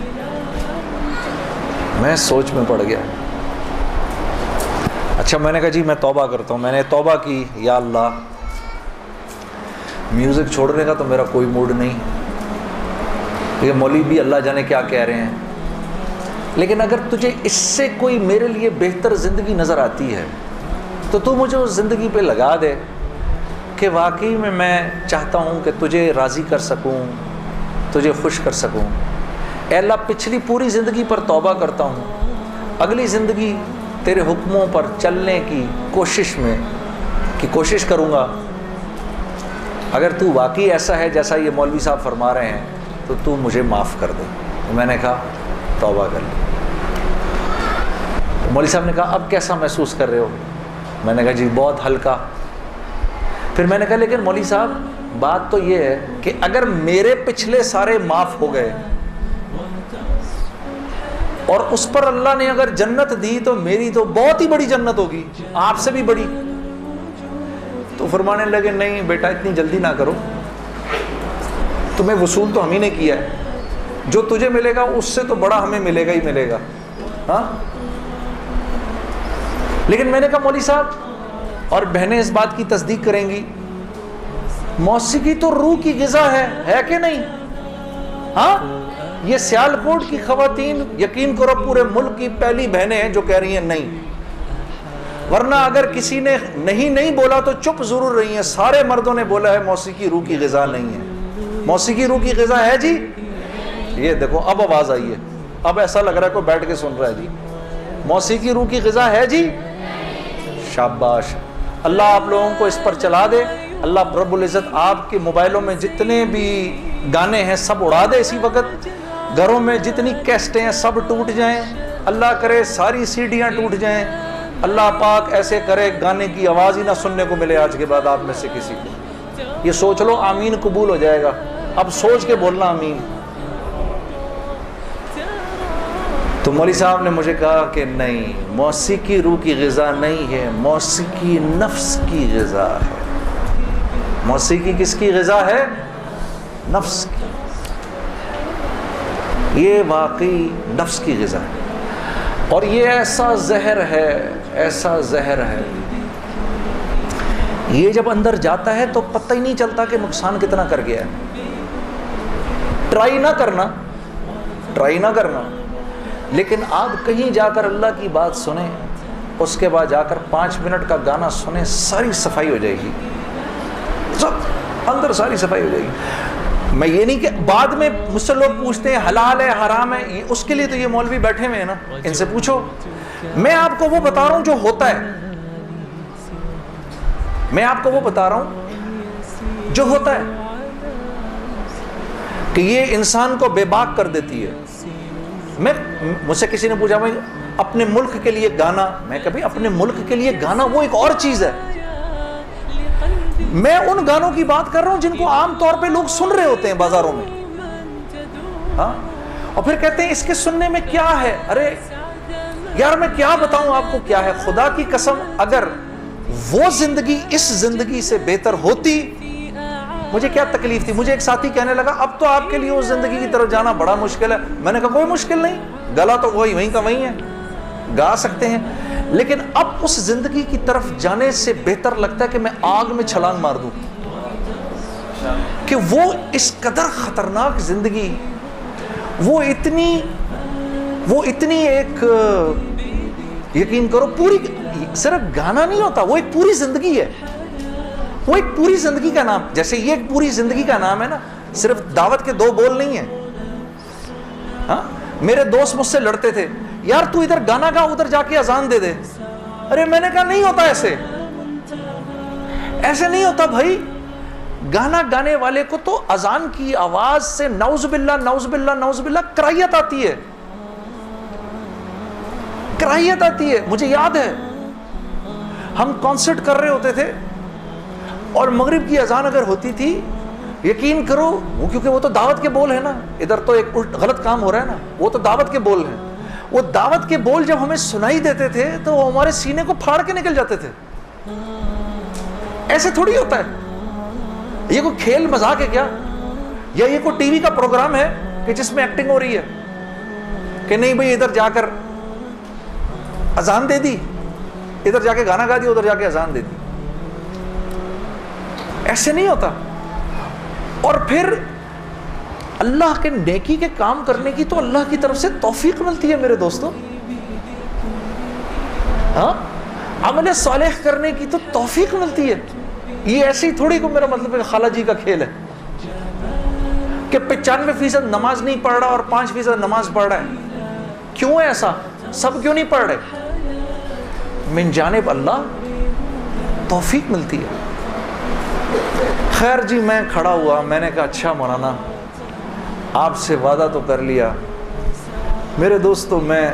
میں سوچ میں پڑ گیا۔ اچھا، میں نے کہا جی میں توبہ کرتا ہوں۔ میں نے توبہ کی، یا اللہ میوزک چھوڑنے کا تو میرا کوئی موڈ نہیں، یہ مولوی بھی اللہ جانے کیا کہہ رہے ہیں، لیکن اگر تجھے اس سے کوئی میرے لیے بہتر زندگی نظر آتی ہے تو تو مجھے اس زندگی پہ لگا دے کہ واقعی میں چاہتا ہوں کہ تجھے راضی کر سکوں، تجھے خوش کر سکوں۔ اے اللہ پچھلی پوری زندگی پر توبہ کرتا ہوں، اگلی زندگی تیرے حکموں پر چلنے کی کوشش کروں گا۔ اگر تو واقعی ایسا ہے جیسا یہ مولوی صاحب فرما رہے ہیں تو تو مجھے معاف کر دے۔ میں نے کہا توبہ کر لی۔ مولوی صاحب نے کہا اب کیسا محسوس کر رہے ہو؟ میں نے کہا جی بہت ہلکا۔ پھر میں نے کہا لیکن مولوی صاحب بات تو یہ ہے کہ اگر میرے پچھلے سارے معاف ہو گئے اور اس پر اللہ نے اگر جنت دی تو میری تو بہت ہی بڑی جنت ہوگی، آپ سے بھی بڑی۔ تو فرمانے لگے نہیں بیٹا اتنی جلدی نہ کرو، تمہیں وصول تو ہم ہی نے کیا ہے، جو تجھے ملے گا اس سے تو بڑا ہمیں ملے گا ہی ملے گا۔ ہاں، لیکن میں نے کہا مولوی صاحب، اور بہنیں اس بات کی تصدیق کریں گی، موسیقی تو روح کی غذا ہے کہ نہیں؟ ہاں، یہ سیالکوٹ کی خواتین یقین کرو پورے ملک کی پہلی بہنیں ہیں جو کہہ رہی ہیں نہیں، ورنہ اگر کسی نے نہیں بولا تو چپ ضرور رہی ہیں۔ سارے مردوں نے بولا ہے موسیقی روح کی غذا نہیں ہے۔ موسیقی روح کی غذا ہے جی؟ یہ دیکھو اب آواز آئی ہے، اب ایسا لگ رہا ہے کوئی بیٹھ کے سن رہا ہے جی۔ موسیقی روح کی غذا ہے جی؟ شاباش، اللہ آپ لوگوں کو اس پر چلا دے۔ اللہ رب العزت آپ کے موبائلوں میں جتنے بھی گانے ہیں سب اڑا دے اسی وقت، گھروں میں جتنی کیسٹیں ہیں سب ٹوٹ جائیں، اللہ کرے ساری سیڈیاں ٹوٹ جائیں، اللہ پاک ایسے کرے گانے کی آواز ہی نہ سننے کو ملے آج کے بعد آپ میں سے کسی کو۔ یہ سوچ لو آمین قبول ہو جائے گا، اب سوچ کے بولنا آمین۔ تو مولوی صاحب نے مجھے کہا کہ نہیں، موسیقی روح کی غذا نہیں ہے، موسیقی نفس کی غذا ہے۔ موسیقی کس کی غذا ہے؟ نفس کی۔ یہ واقعی نفس کی غذا ہے، اور یہ ایسا زہر ہے، ایسا زہر ہے، یہ جب اندر جاتا ہے تو پتہ ہی نہیں چلتا کہ نقصان کتنا کر گیا ہے۔ ٹرائی نہ کرنا، لیکن آپ کہیں جا کر اللہ کی بات سنیں، اس کے بعد جا کر 5 منٹ کا گانا سنیں، ساری صفائی ہو جائے گی، سب اندر ساری صفائی ہو جائے گی۔ میں یہ نہیں کہ بعد میں مجھ سے لوگ پوچھتے ہیں حلال ہے حرام ہے، اس کے لیے تو یہ مولوی بیٹھے ہوئے ہیں نا، ان سے پوچھو۔ میں آپ کو وہ بتا رہا ہوں جو ہوتا ہے، میں آپ کو وہ بتا رہا ہوں جو ہوتا ہے، کہ یہ انسان کو بے باک کر دیتی ہے۔ مجھ سے کسی نے پوچھا بھائی اپنے ملک کے لیے گانا، میں کبھی اپنے ملک کے لیے گانا وہ ایک اور چیز ہے، میں ان گانوں کی بات کر رہا ہوں جن کو عام طور پہ لوگ سن رہے ہوتے ہیں بازاروں میں، ہاں، اور پھر کہتے ہیں اس کے سننے میں کیا ہے۔ ارے یار میں کیا بتاؤں آپ کو کیا ہے، خدا کی قسم اگر وہ زندگی اس زندگی سے بہتر ہوتی مجھے کیا تکلیف تھی۔ مجھے ایک ساتھی کہنے لگا اب تو آپ کے لیے اس زندگی کی طرف جانا بڑا مشکل ہے۔ میں نے کہا کوئی مشکل نہیں، گلا تو وہیں کا وہیں ہے، گا سکتے ہیں، لیکن اب اس زندگی کی طرف جانے سے بہتر لگتا ہے کہ میں آگ میں چھلانگ مار دوں، کہ وہ اس قدر خطرناک زندگی، وہ اتنی ایک، یقین کرو پوری، صرف گانا نہیں ہوتا، وہ ایک پوری زندگی ہے، وہ ایک پوری زندگی کا نام، جیسے یہ ایک پوری زندگی کا نام ہے نا، صرف دعوت کے 2 بول نہیں ہیں۔ ہاں، میرے دوست مجھ سے لڑتے تھے، یار تو ادھر گانا گا ادھر جا کے اذان دے دے۔ ارے میں نے کہا نہیں ہوتا، ایسے نہیں ہوتا بھائی، گانا گانے والے کو تو اذان کی آواز سے نعوذ باللہ نعوذ باللہ نعوذ باللہ کراہیت آتی ہے، کراہیت آتی ہے۔ مجھے یاد ہے ہم کانسرٹ کر رہے ہوتے تھے اور مغرب کی اذان اگر ہوتی تھی، یقین کرو وہ، کیونکہ وہ تو دعوت کے بول ہیں نا، ادھر تو ایک غلط کام ہو رہا ہے نا، وہ تو دعوت کے بول ہیں. وہ دعوت کے بول جب ہمیں سنائی دیتے تھے تو وہ ہمارے سینے کو پھاڑ کے نکل جاتے تھے. ایسے تھوڑی ہوتا ہے، یہ کوئی کھیل مذاق ہے کیا؟ یا یہ کوئی ٹی وی کا پروگرام ہے کہ جس میں ایکٹنگ ہو رہی ہے کہ نہیں بھئی ادھر جا کر اذان دے دی، ادھر جا کے گانا گا دی، ادھر جا کے اذان دے دی. ایسے نہیں ہوتا. اور پھر اللہ کے نیکی کے کام کرنے کی تو اللہ کی طرف سے توفیق ملتی ہے میرے دوستوں. ہاں، عمل صالح کرنے کی تو توفیق ملتی ہے. یہ ایسی تھوڑی کو میرا مطلب ہے خالہ جی کا کھیل ہے کہ 95% نماز نہیں پڑھ رہا اور 5% نماز پڑھ رہا ہے. کیوں ہے ایسا؟ سب کیوں نہیں پڑھ رہے؟ من جانب اللہ توفیق ملتی ہے. خیر جی، میں کھڑا ہوا، میں نے کہا اچھا مولانا آپ سے وعدہ تو کر لیا. میرے دوستو میں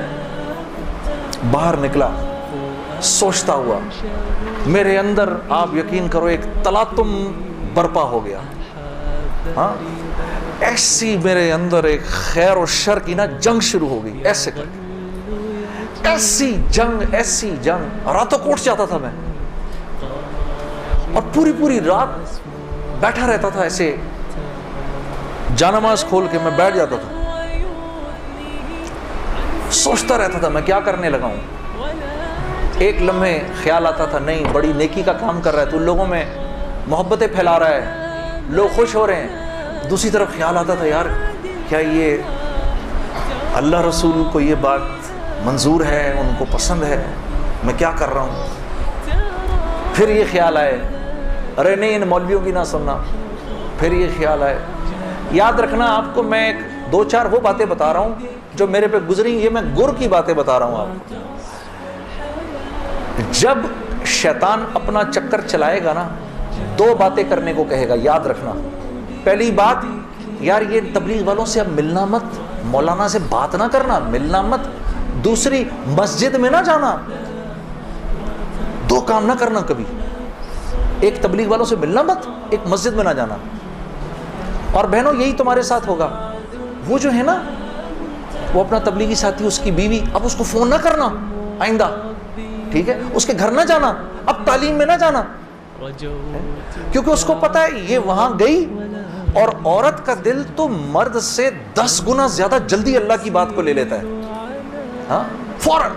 باہر نکلا سوچتا ہوا، میرے اندر آپ یقین کرو ایک تلاطم برپا ہو گیا. ہاں، ایسی میرے اندر ایک خیر و شر کی نا جنگ شروع ہو گئی. ایسے کر کے ایسی جنگ راتوں کوٹ جاتا تھا میں، اور پوری رات بیٹھا رہتا تھا ایسے، جانماز کھول کے میں بیٹھ جاتا تھا، سوچتا رہتا تھا میں کیا کرنے لگا ہوں. ایک لمحے خیال آتا تھا نہیں بڑی نیکی کا کام کر رہا ہے تو لوگوں میں محبتیں پھیلا رہا ہے، لوگ خوش ہو رہے ہیں. دوسری طرف خیال آتا تھا یار کیا یہ اللہ رسول کو یہ بات منظور ہے، ان کو پسند ہے، میں کیا کر رہا ہوں. پھر یہ خیال آئے ارے نہیں ان مولویوں کی نہ سننا. پھر یہ خیال آئے. یاد رکھنا آپ کو میں 2-4 وہ باتیں بتا رہا ہوں جو میرے پہ گزری، یہ میں گر کی باتیں بتا رہا ہوں آپ کو. جب شیطان اپنا چکر چلائے گا نا 2 باتیں کرنے کو کہے گا، یاد رکھنا. پہلی بات یار یہ تبلیغ والوں سے اب ملنا مت، مولانا سے بات نہ کرنا، ملنا مت. دوسری مسجد میں نہ جانا. 2 کام نہ کرنا کبھی، ایک تبلیغ والوں سے ملنا مت، ایک مسجد میں نہ جانا. اور بہنوں یہی تمہارے ساتھ ہوگا. وہ جو ہے نا وہ اپنا تبلیغی ساتھی، اس کی بیوی، اب اس کو فون نہ کرنا آئندہ، ٹھیک ہے؟ اس کے گھر نہ جانا، اب تعلیم میں نہ جانا، کیونکہ اس کو پتا ہے یہ وہاں گئی اور عورت کا دل تو مرد سے 10 گنا زیادہ جلدی اللہ کی بات کو لے لیتا ہے. ہاں فوراً.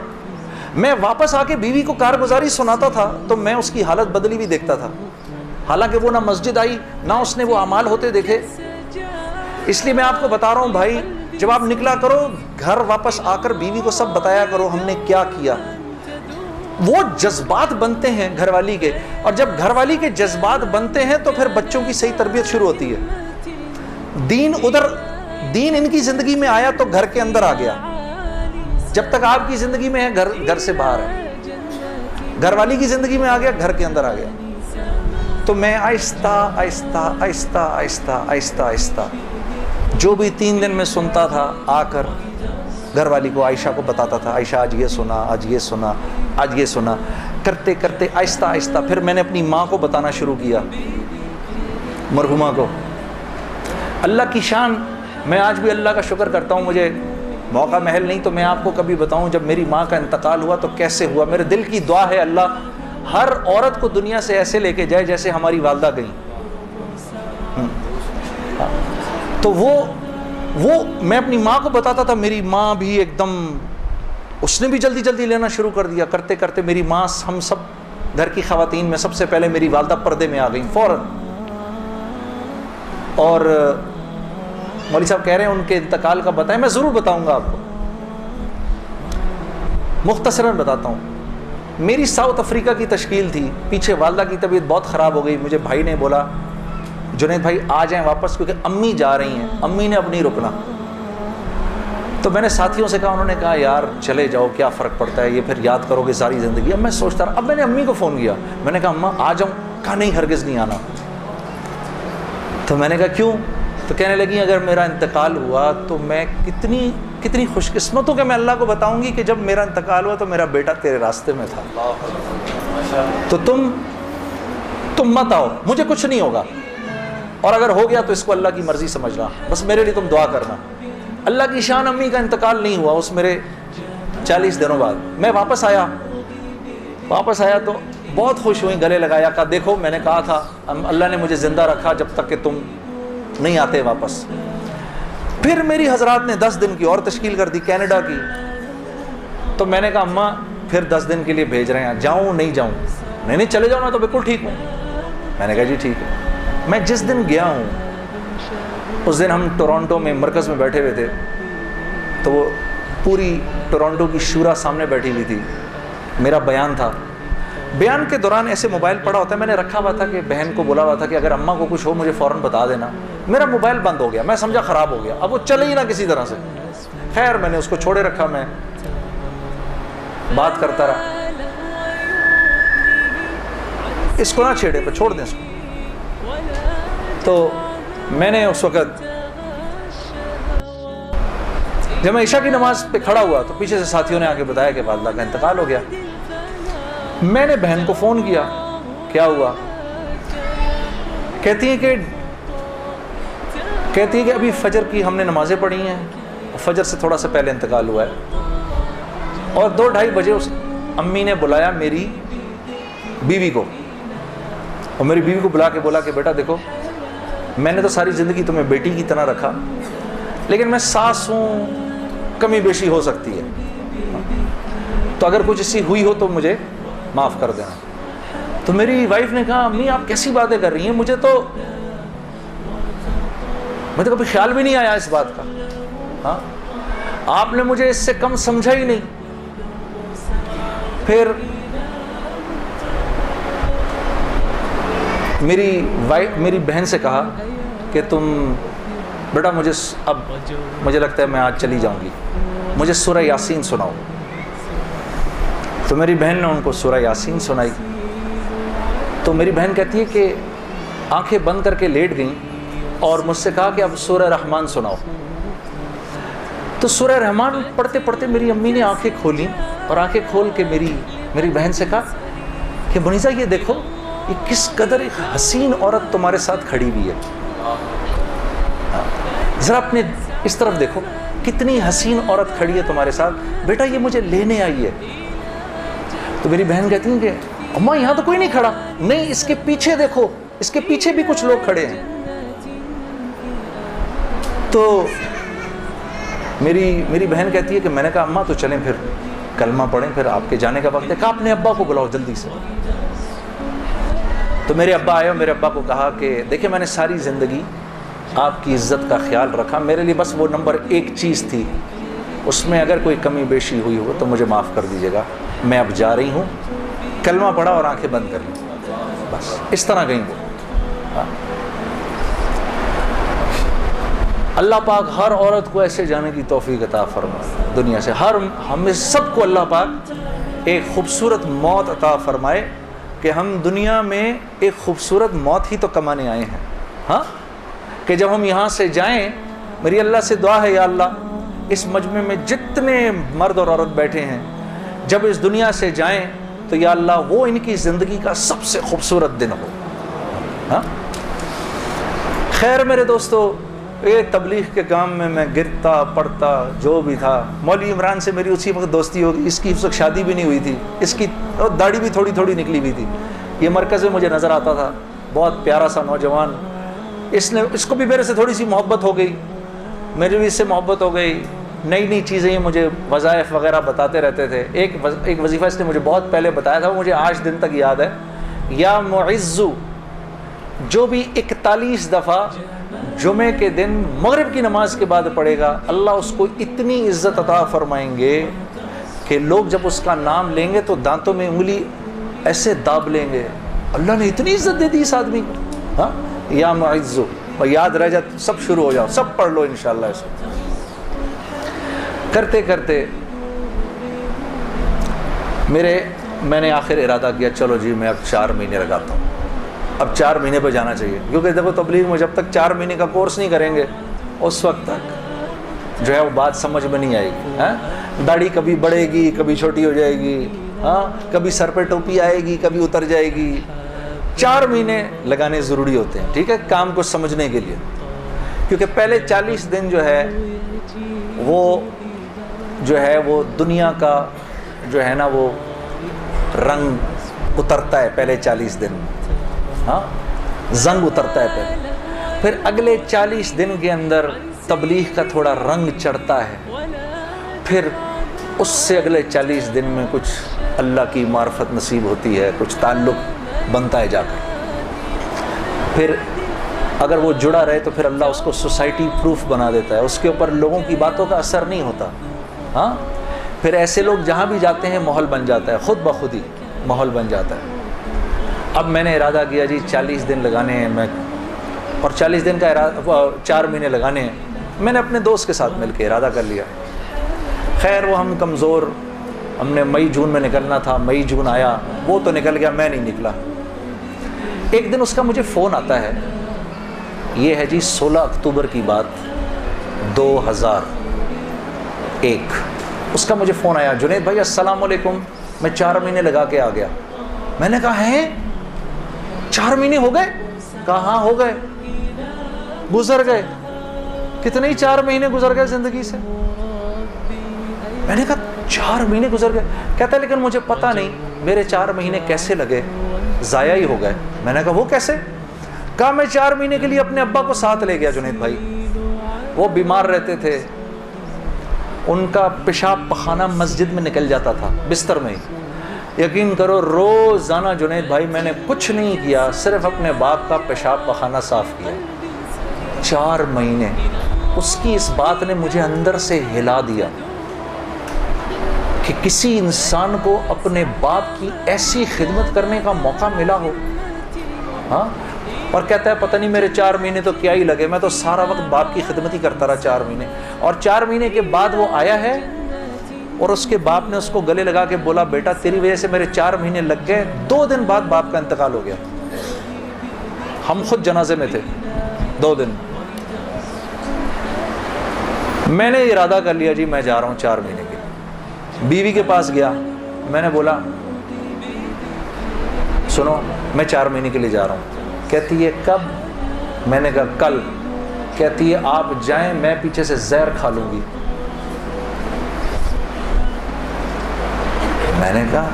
میں واپس آ کے بیوی کو کارگزاری سناتا تھا تو میں اس کی حالت بدلی بھی دیکھتا تھا، حالانکہ وہ نہ مسجد آئی نہ اس نے وہ اعمال ہوتے دیکھے. اس لیے میں آپ کو بتا رہا ہوں بھائی، جب آپ نکلا کرو گھر واپس آ کر بیوی کو سب بتایا کرو ہم نے کیا کیا. وہ جذبات بنتے ہیں گھر والی کے، اور جب گھر والی کے جذبات بنتے ہیں تو پھر بچوں کی صحیح تربیت شروع ہوتی ہے. دین ان کی زندگی میں آیا تو گھر کے اندر آ گیا. جب تک آپ کی زندگی میں ہے گھر سے باہر ہے. گھر والی کی زندگی میں آ گیا، گھر کے اندر آ گیا. تو میں آہستہ جو بھی 3 دن میں سنتا تھا آ کر گھر والی کو، عائشہ کو بتاتا تھا، عائشہ آج یہ سنا، آج یہ سنا، آج یہ سنا. کرتے کرتے آہستہ پھر میں نے اپنی ماں کو بتانا شروع کیا، مرحومہ کو. اللہ کی شان، میں آج بھی اللہ کا شکر کرتا ہوں، مجھے موقع محل نہیں تو میں آپ کو کبھی بتاؤں جب میری ماں کا انتقال ہوا تو کیسے ہوا. میرے دل کی دعا ہے اللہ ہر عورت کو دنیا سے ایسے لے کے جائے جیسے ہماری والدہ گئیں. تو وہ میں اپنی ماں کو بتاتا تھا، میری ماں بھی ایک دم، اس نے بھی جلدی لینا شروع کر دیا. کرتے کرتے میری ماں، ہم سب گھر کی خواتین میں سب سے پہلے میری والدہ پردے میں آ گئیں فوراً. اور مولوی صاحب کہہ رہے ہیں ان کے انتقال کا بتائیں، میں ضرور بتاؤں گا آپ کو، مختصراً بتاتا ہوں. میری ساؤتھ افریقہ کی تشکیل تھی، پیچھے والدہ کی طبیعت بہت خراب ہو گئی. مجھے بھائی نے بولا جنید بھائی آ جائیں واپس کیونکہ امی جا رہی ہیں، امی نے اب نہیں رکنا. تو میں نے ساتھیوں سے کہا، انہوں نے کہا یار چلے جاؤ کیا فرق پڑتا ہے، یہ پھر یاد کرو گے ساری زندگی. اب میں سوچتا رہا، اب میں نے امی کو فون کیا، میں نے کہا اماں آ جاؤں، کہا نہیں ہرگز نہیں آنا. تو میں نے کہا کیوں؟ تو کہنے لگی اگر میرا انتقال ہوا تو میں کتنی خوش قسمت ہوں کہ میں اللہ کو بتاؤں گی کہ جب میرا انتقال ہوا تو میرا بیٹا تیرے راستے میں تھا، تو تم مت آؤ، مجھے کچھ نہیں ہوگا. اور اگر ہو گیا تو اس کو اللہ کی مرضی سمجھنا، بس میرے لیے تم دعا کرنا۔ اللہ کی شان امی کا انتقال نہیں ہوا اس میرے 40 دنوں بعد۔ میں واپس آیا تو بہت خوش ہوئی، گلے لگایا، کہا دیکھو میں نے کہا تھا اللہ نے مجھے زندہ رکھا جب تک کہ تم نہیں آتے واپس۔ پھر میری حضرات نے 10 دن کی اور تشکیل کر دی کینیڈا کی، تو میں نے کہا اماں پھر 10 دن کے لیے بھیج رہے ہیں، جاؤں نہیں جاؤں؟ نہیں چلے جاؤ، میں تو بالکل ٹھیک ہوں۔ میں نے کہا جی ٹھیک ہے۔ میں جس دن گیا ہوں اس دن ہم ٹورانٹو میں مرکز میں بیٹھے ہوئے تھے، تو وہ پوری ٹورانٹو کی شورا سامنے بیٹھی ہوئی تھی، میرا بیان تھا۔ بیان کے دوران ایسے موبائل پڑا ہوتا ہے، میں نے رکھا ہوا تھا کہ بہن کو بولا ہوا تھا کہ اگر اماں کو کچھ ہو مجھے فوراً بتا دینا۔ میرا موبائل بند ہو گیا، میں سمجھا خراب ہو گیا، اب وہ چلے ہی نہ کسی طرح سے۔ خیر میں نے اس کو چھوڑے رکھا، میں بات کرتا رہا۔ اس کو نہ چھیڑے، چھوڑ دیں اس کو۔ تو میں نے اس وقت جب میں عشاء کی نماز پہ کھڑا ہوا تو پیچھے سے ساتھیوں نے آ کے بتایا کہ والدہ کا انتقال ہو گیا۔ میں نے بہن کو فون کیا، کیا ہوا؟ کہتی ہے کہ ابھی فجر کی ہم نے نمازیں پڑھی ہیں، فجر سے تھوڑا سا پہلے انتقال ہوا ہے، اور 2-2:30 بجے اس امی نے بلایا میری بیوی کو، اور میری بیوی کو بلا کے بولا کہ بیٹا دیکھو میں نے تو ساری زندگی تمہیں بیٹی کی طرح رکھا، لیکن میں ساس ہوں، کمی بیشی ہو سکتی ہے، تو اگر کچھ ایسی ہوئی ہو تو مجھے معاف کر دینا۔ تو میری وائف نے کہا امی آپ کیسی باتیں کر رہی ہیں، مجھے تو کبھی خیال بھی نہیں آیا اس بات کا، ہاں آپ نے مجھے اس سے کم سمجھا ہی نہیں۔ پھر میری بہن سے کہا کہ تم بیٹا مجھے لگتا ہے میں آج چلی جاؤں گی، مجھے سورہ یاسین سناؤ۔ تو میری بہن نے ان کو سورہ یاسین سنائی۔ تو میری بہن کہتی ہے کہ آنکھیں بند کر کے لیٹ گئیں اور مجھ سے کہا کہ اب سورہ رحمان سناؤ۔ تو سورہ رحمان پڑھتے پڑھتے میری امی نے آنکھیں کھولیں، اور آنکھیں کھول کے میری بہن سے کہا کہ منیزہ یہ دیکھو یہ کس قدر ایک حسین عورت تمہارے ساتھ کھڑی ہوئی ہے، ذرا اپنے اس طرف دیکھو کتنی حسین عورت کھڑی ہے تمہارے ساتھ، بیٹا یہ مجھے لینے آئی ہے۔ تو میری بہن کہتی ہیں کہ اماں یہاں تو کوئی نہیں کھڑا، نہیں اس کے پیچھے دیکھو، اس کے پیچھے بھی کچھ لوگ کھڑے ہیں۔ تو میری بہن کہتی ہے کہ میں نے کہا اماں تو چلیں پھر کلمہ پڑھیں، پھر آپ کے جانے کا وقت ہے، کہا اپنے ابا کو بلاؤ جلدی سے۔ تو میرے ابا آئے اور میرے ابا کو کہا کہ دیکھیں میں نے ساری زندگی آپ کی عزت کا خیال رکھا، میرے لیے بس وہ نمبر 1 چیز تھی، اس میں اگر کوئی کمی بیشی ہوئی ہو تو مجھے معاف کر دیجیے گا، میں اب جا رہی ہوں۔ کلمہ پڑھا اور آنکھیں بند کر لیں، بس اس طرح گئیں وہ۔ اللہ پاک ہر عورت کو ایسے جانے کی توفیق عطا فرمائے دنیا سے، ہمیں سب کو اللہ پاک ایک خوبصورت موت عطا فرمائے کہ ہم دنیا میں ایک خوبصورت موت ہی تو کمانے آئے ہیں، ہاں کہ جب ہم یہاں سے جائیں، میری اللہ سے دعا ہے یا اللہ اس مجمع میں جتنے مرد اور عورت بیٹھے ہیں جب اس دنیا سے جائیں تو یا اللہ وہ ان کی زندگی کا سب سے خوبصورت دن ہو، ہاں۔ خیر میرے دوستو، یہ تبلیغ کے کام میں میں گرتا پڑتا جو بھی تھا، مولوی عمران سے میری اسی وقت دوستی ہو گئی، اس کی اس وقت شادی بھی نہیں ہوئی تھی، اس کی داڑھی بھی تھوڑی تھوڑی نکلی ہوئی تھی، یہ مرکز میں مجھے نظر آتا تھا، بہت پیارا سا نوجوان، اس کو بھی میرے سے تھوڑی سی محبت ہو گئی، میری بھی اس سے محبت ہو گئی، نئی نئی چیزیں یہ مجھے وظائف وغیرہ بتاتے رہتے تھے۔ ایک وظیفہ اس نے مجھے بہت پہلے بتایا تھا، وہ مجھے آج دن تک یاد ہے، یا معزو، جو بھی 41 دفعہ جمعے کے دن مغرب کی نماز کے بعد پڑھے گا، اللہ اس کو اتنی عزت عطا فرمائیں گے کہ لوگ جب اس کا نام لیں گے تو دانتوں میں انگلی ایسے داب لیں گے، اللہ نے اتنی عزت دے دی اس آدمی کو، ہاں یا معزو، اور یاد رہ جائے سب شروع ہو جاؤ، سب پڑھ لو انشاءاللہ اس کو۔ کرتے کرتے میں نے آخر ارادہ کیا چلو جی میں اب 4 مہینے لگاتا ہوں، اب 4 مہینے پہ جانا چاہیے، کیونکہ دیکھو تبلیغ میں جب تک 4 مہینے کا کورس نہیں کریں گے اس وقت تک جو ہے وہ بات سمجھ میں نہیں آئے گی، ہاں داڑھی کبھی بڑھے گی کبھی چھوٹی ہو جائے گی، ہاں کبھی سر پہ ٹوپی آئے گی کبھی اتر جائے گی، 4 مہینے لگانے ضروری ہوتے ہیں، ٹھیک ہے، کام کو سمجھنے کے لیے، کیونکہ پہلے 40 دن جو ہے وہ دنیا کا جو ہے نا وہ رنگ اترتا ہے پہلے 40 دن، ہاں زنگ اترتا ہے پہلے، پھر اگلے 40 دن کے اندر تبلیغ کا تھوڑا رنگ چڑھتا ہے، پھر اس سے اگلے 40 دن میں کچھ اللہ کی معرفت نصیب ہوتی ہے، کچھ تعلق بنتا ہے جا کر، پھر اگر وہ جڑا رہے تو پھر اللہ اس کو سوسائٹی پروف بنا دیتا ہے، اس کے اوپر لوگوں کی باتوں کا اثر نہیں ہوتا، ہاں پھر ایسے لوگ جہاں بھی جاتے ہیں ماحول بن جاتا ہے، خود بخود ہی ماحول بن جاتا ہے۔ اب میں نے ارادہ کیا جی 40 دن لگانے ہیں، میں اور 40 دن کا 4 مہینے لگانے ہیں، میں نے اپنے دوست کے ساتھ مل کے ارادہ کر لیا۔ خیر وہ ہم کمزور، ہم نے مئی جون میں نکلنا تھا، مئی جون آیا، وہ تو نکل گیا، میں نہیں نکلا۔ ایک دن اس کا مجھے فون آتا ہے، یہ ہے جی 16 اکتوبر کی بات 2001، اس کا مجھے فون آیا، جنید بھائی السلام علیکم، میں 4 مہینے لگا کے آ گیا۔ میں نے کہا ہیں 4 مہینے ہو گئے؟ کہا ہاں ہو گئے، گزر گئے، کتنے ہی 4 مہینے گزر گئے زندگی سے۔ میں نے کہا 4 مہینے گزر گئے؟ کہتا ہے لیکن مجھے پتہ نہیں میرے 4 مہینے کیسے لگے، ضائع ہی ہو گئے۔ میں نے کہا وہ کیسے؟ کہا میں 4 مہینے کے لیے اپنے ابا کو ساتھ لے گیا جنید بھائی، وہ بیمار رہتے تھے، ان کا پیشاب پخانہ مسجد میں نکل جاتا تھا بستر میں ہی، یقین کرو روزانہ جنید بھائی میں نے کچھ نہیں کیا، صرف اپنے باپ کا پیشاب پخانہ صاف کیا۔ 4 مہینے اس کی اس بات نے مجھے اندر سے ہلا دیا کہ کسی انسان کو اپنے باپ کی ایسی خدمت کرنے کا موقع ملا ہو، ہاں، اور کہتا ہے پتہ نہیں میرے 4 مہینے تو کیا ہی لگے، میں تو سارا وقت باپ کی خدمت ہی کرتا رہا 4 مہینے۔ اور 4 مہینے کے بعد وہ آیا ہے اور اس کے باپ نے اس کو گلے لگا کے بولا بیٹا تیری وجہ سے میرے 4 مہینے لگ گئے۔ 2 دن بعد باپ کا انتقال ہو گیا، ہم خود جنازے میں تھے 2 دن۔ میں نے ارادہ کر لیا جی میں جا رہا ہوں 4 مہینے کے لیے، بیوی کے پاس گیا، میں نے بولا سنو میں 4 مہینے کے لیے جا رہا ہوں۔ کہتی ہے کب؟ میں نے کہا کل۔ کہتی ہے آپ جائیں میں پیچھے سے زہر کھا لوں گی۔ میں نے کہا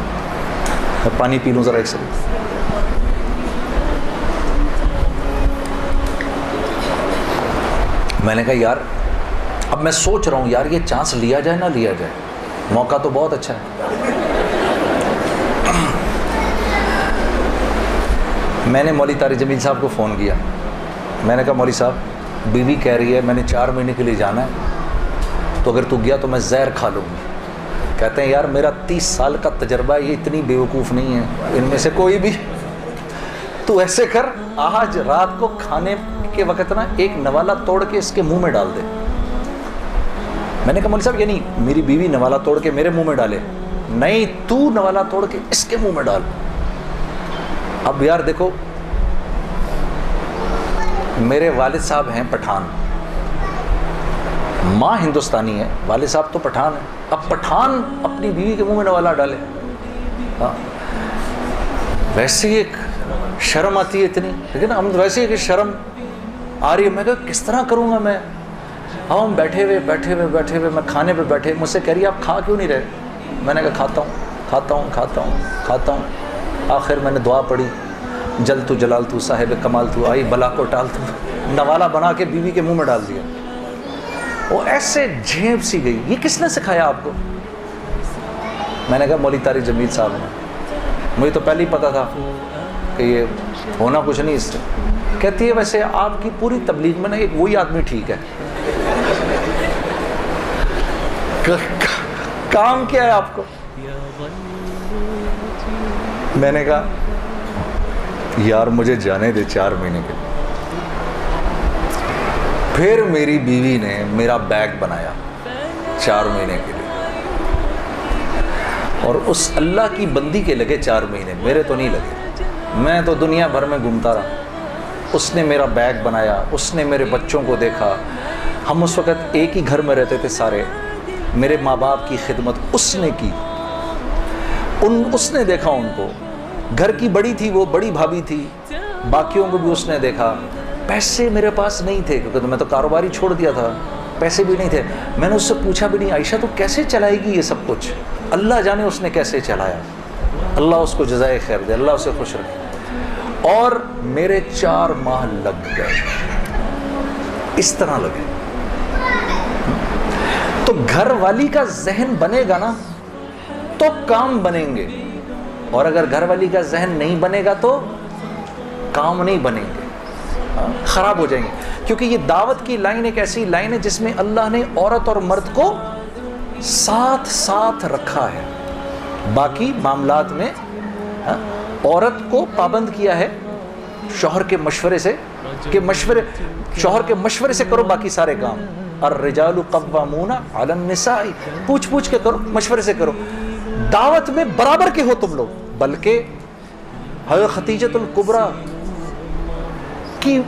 میں پانی پی لوں ذرا ایک سیکنڈ۔ میں نے کہا یار اب میں سوچ رہا ہوں یار یہ چانس لیا جائے نہ لیا جائے، موقع تو بہت اچھا ہے۔ میں نے مولوی طارق جمیل صاحب کو فون کیا، میں نے کہا مولوی صاحب بیوی کہہ رہی ہے میں نے 4 مہینے کے لیے جانا ہے، تو اگر تو گیا تو میں زہر کھا لوں گی۔ کہتے ہیں یار میرا 30 سال کا تجربہ ہے، یہ اتنی بیوقوف نہیں ہے ان میں سے کوئی بھی، تو ایسے کر آج رات کو کھانے کے وقت نا ایک نوالا توڑ کے اس کے منہ میں ڈال دے۔ میں نے کہا مولوی صاحب یہ نہیں میری بیوی نوالا توڑ کے میرے منہ میں ڈالے، نہیں تو نوالا توڑ کے اس کے منہ میں ڈال۔ اب یار دیکھو میرے والد صاحب ہیں پٹھان، ماں ہندوستانی ہے، والد صاحب تو پٹھان ہے، اب پٹھان اپنی بیوی کے منہ میں نوالا ڈالے، ہاں ویسے ہی ایک شرم آتی ہے اتنی، لیکن ہم ویسے ہی کہ شرم آ رہی ہے۔ میں کہا کس طرح کروں گا میں، ہم بیٹھے ہوئے میں کھانے پہ بیٹھے، مجھ سے کہہ رہی ہے آپ کھا کیوں نہیں رہے؟ میں نے کہا کھاتا ہوں۔ آخر میں نے دعا پڑھی جل تو جلال تو صاحب کمال تو، آئی بلا کو ٹال تو، نوالا بنا کے بیوی کے منہ میں ڈال دیا۔ وہ ایسے جھیب سی گئی، یہ کس نے سکھایا آپ کو؟ میں نے کہا مولوی طارق جمیل صاحب نے، مجھے تو پہلے ہی پتا تھا کہ یہ ہونا کچھ نہیں اس سے۔ کہتی ہے ویسے آپ کی پوری تبلیغ میں نا ایک وہی آدمی ٹھیک ہے، کام کیا ہے آپ کو؟ میں نے کہا یار مجھے جانے دے 4 مہینے کے۔ پھر میری بیوی نے میرا بیگ بنایا 4 مہینے کے لیے، اور اس اللہ کی بندی کے لگے 4 مہینے، میرے تو نہیں لگے، میں تو دنیا بھر میں گھومتا رہا۔ اس نے میرا بیگ بنایا، اس نے میرے بچوں کو دیکھا، ہم اس وقت ایک ہی گھر میں رہتے تھے سارے، میرے ماں باپ کی خدمت اس نے کی، اس نے دیکھا ان کو، گھر کی بڑی تھی وہ، بڑی بھابھی تھی، باقیوں کو بھی اس نے دیکھا. پیسے میرے پاس نہیں تھے کیونکہ میں تو کاروباری چھوڑ دیا تھا، پیسے بھی نہیں تھے. میں نے اس سے پوچھا بھی نہیں عائشہ تو کیسے چلائے گی یہ سب کچھ؟ اللہ جانے اس نے کیسے چلایا. اللہ اس کو جزائے خیر دے، اللہ اسے خوش رکھے. اور میرے 4 ماہ لگ گئے، اس طرح لگے. تو گھر والی کا ذہن بنے گا نا تو کام بنیں گے، اور اگر گھر والی کا ذہن نہیں بنے گا تو کام نہیں بنیں گے، خراب ہو جائیں گے. کیونکہ یہ دعوت کی لائن ایک ایسی لائن ہے جس میں اللہ نے عورت اور مرد کو ساتھ ساتھ رکھا ہے. باقی معاملات میں عورت کو پابند کیا ہے شوہر کے مشورے سے کہ شوہر کے مشورے سے کرو باقی سارے کام. الرجال قوامون علی النساء، پوچھ کے کرو، مشورے سے کرو. دعوت میں برابر کے ہو تم لوگ. بلکہ حضرت خدیجۃ الکبریٰ کی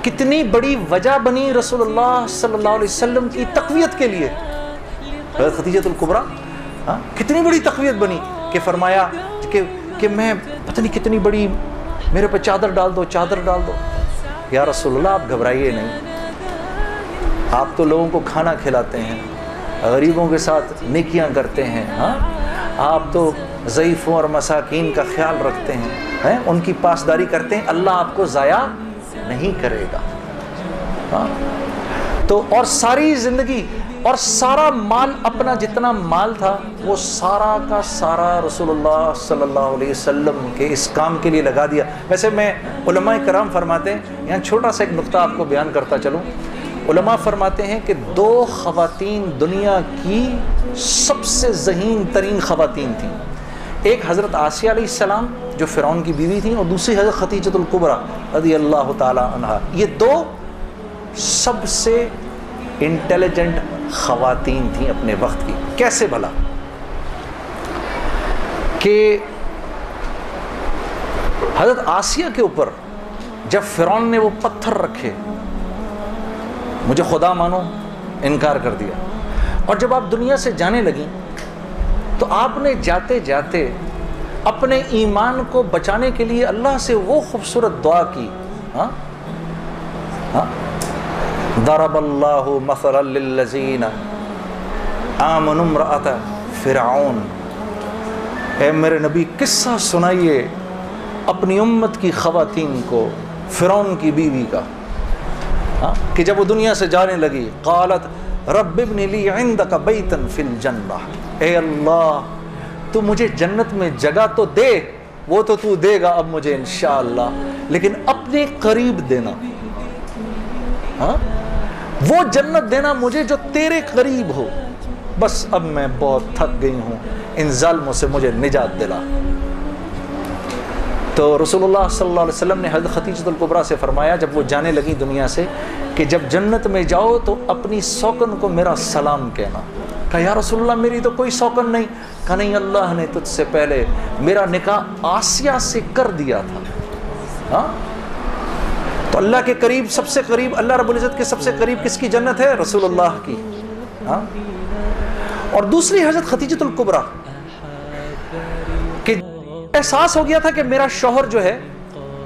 کتنی بڑی وجہ بنی رسول اللہ صلی اللہ علیہ وسلم کی تقویت کے لیے. حضرت خدیجۃ الکبریٰ کتنی بڑی تقویت بنی کہ فرمایا کہ میں پتہ نہیں کتنی بڑی، میرے پہ چادر ڈال دو، چادر ڈال دو. یا رسول اللہ آپ گھبرائیے نہیں، آپ تو لوگوں کو کھانا کھلاتے ہیں، غریبوں کے ساتھ نیکیاں کرتے ہیں، آپ تو ضعیفوں اور مساکین کا خیال رکھتے ہیں، ان کی پاسداری کرتے ہیں، اللہ آپ کو ضائع نہیں کرے گا. تو اور ساری زندگی اور سارا مال، اپنا جتنا مال تھا وہ سارا کا سارا رسول اللہ صلی اللہ علیہ وسلم کے اس کام کے لیے لگا دیا. ویسے میں علماء کرام فرماتے ہیں، یہاں چھوٹا سا ایک نقطہ آپ کو بیان کرتا چلوں. علماء فرماتے ہیں کہ 2 خواتین دنیا کی سب سے ذہین ترین خواتین تھیں. ایک حضرت آسیہ علیہ السلام جو فرعون کی بیوی تھیں، اور دوسری حضرت خدیجۃ الکبریٰ رضی اللہ تعالی عنہا. یہ 2 سب سے انٹیلیجنٹ خواتین تھیں اپنے وقت کی. کیسے بھلا؟ کہ حضرت آسیہ کے اوپر جب فرعون نے وہ پتھر رکھے، مجھے خدا مانو، انکار کر دیا، اور جب آپ دنیا سے جانے لگیں تو آپ نے جاتے جاتے اپنے ایمان کو بچانے کے لیے اللہ سے وہ خوبصورت دعا کی. ضرب اللہ مثلا للذین آمنوا امرأۃ فرعون. اے میرے نبی قصہ سنائیے اپنی امت کی خواتین کو فرعون کی بیوی کا، کہ جب وہ دنیا سے جانے لگی، قالت رب ابن لی عندک بیتا فی الجنہ. اے اللہ تو مجھے جنت میں جگہ تو دے، وہ تو دے گا اب مجھے انشاءاللہ، لیکن اپنے قریب دینا، وہ جنت دینا مجھے جو تیرے قریب ہو. بس اب میں بہت تھک گئی ہوں، ان ظالموں سے مجھے نجات دلا. تو رسول اللہ صلی اللہ علیہ وسلم نے حضرت خدیجۃ الکبریٰ سے فرمایا جب وہ جانے لگیں دنیا سے کہ جب جنت میں جاؤ تو اپنی سوکن کو میرا سلام کہنا. کہا یا رسول اللہ میری تو کوئی سوکن نہیں. کہا نہیں، اللہ نے تجھ سے پہلے میرا نکاح آسیہ سے کر دیا تھا. تو اللہ کے قریب، سب سے قریب، اللہ رب العزت کے سب سے قریب کس کی جنت ہے؟ رسول اللہ کی. اور دوسری حضرت خدیجۃ الکبریٰ کہ احساس ہو گیا تھا کہ میرا شوہر جو ہے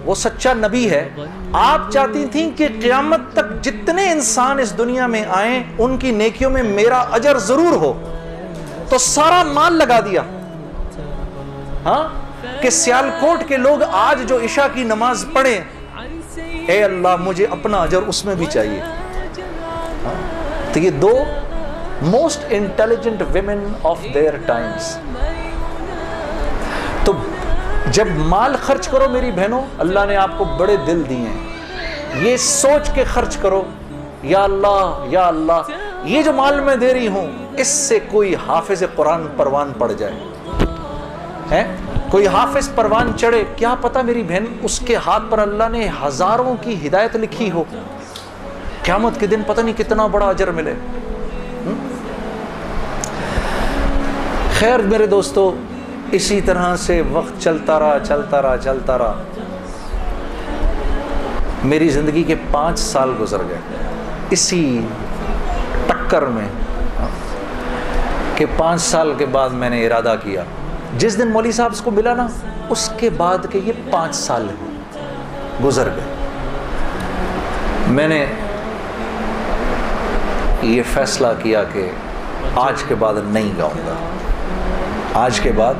وہ سچا نبی ہے. آپ چاہتی تھیں کہ قیامت تک جتنے انسان اس دنیا میں آئیں ان کی نیکیوں میں میرا اجر ضرور ہو. تو سارا مال لگا دیا کہ سیالکوٹ کے لوگ آج جو عشاء کی نماز پڑھیں، اے اللہ مجھے اپنا اجر اس میں بھی چاہیے. تو یہ 2 most intelligent women of their times. تو جب مال خرچ کرو میری بہنوں، اللہ نے آپ کو بڑے دل دیے ہیں، یہ سوچ کے خرچ کرو یا اللہ یا اللہ یہ جو مال میں دے رہی ہوں اس سے کوئی حافظ قرآن پروان پڑ جائے، کوئی حافظ پروان چڑھے، کیا پتہ میری بہن اس کے ہاتھ پر اللہ نے ہزاروں کی ہدایت لکھی ہو، قیامت کے دن پتہ نہیں کتنا بڑا اجر ملے. خیر میرے دوستو، اسی طرح سے وقت چلتا رہا. میری زندگی کے 5 سال گزر گئے اسی ٹکر میں کہ 5 سال کے بعد میں نے ارادہ کیا جس دن مولوی صاحب کو ملا نا، اس کے بعد کے یہ 5 سال گزر گئے، میں نے یہ فیصلہ کیا کہ آج کے بعد نہیں گاؤں گا، آج کے بعد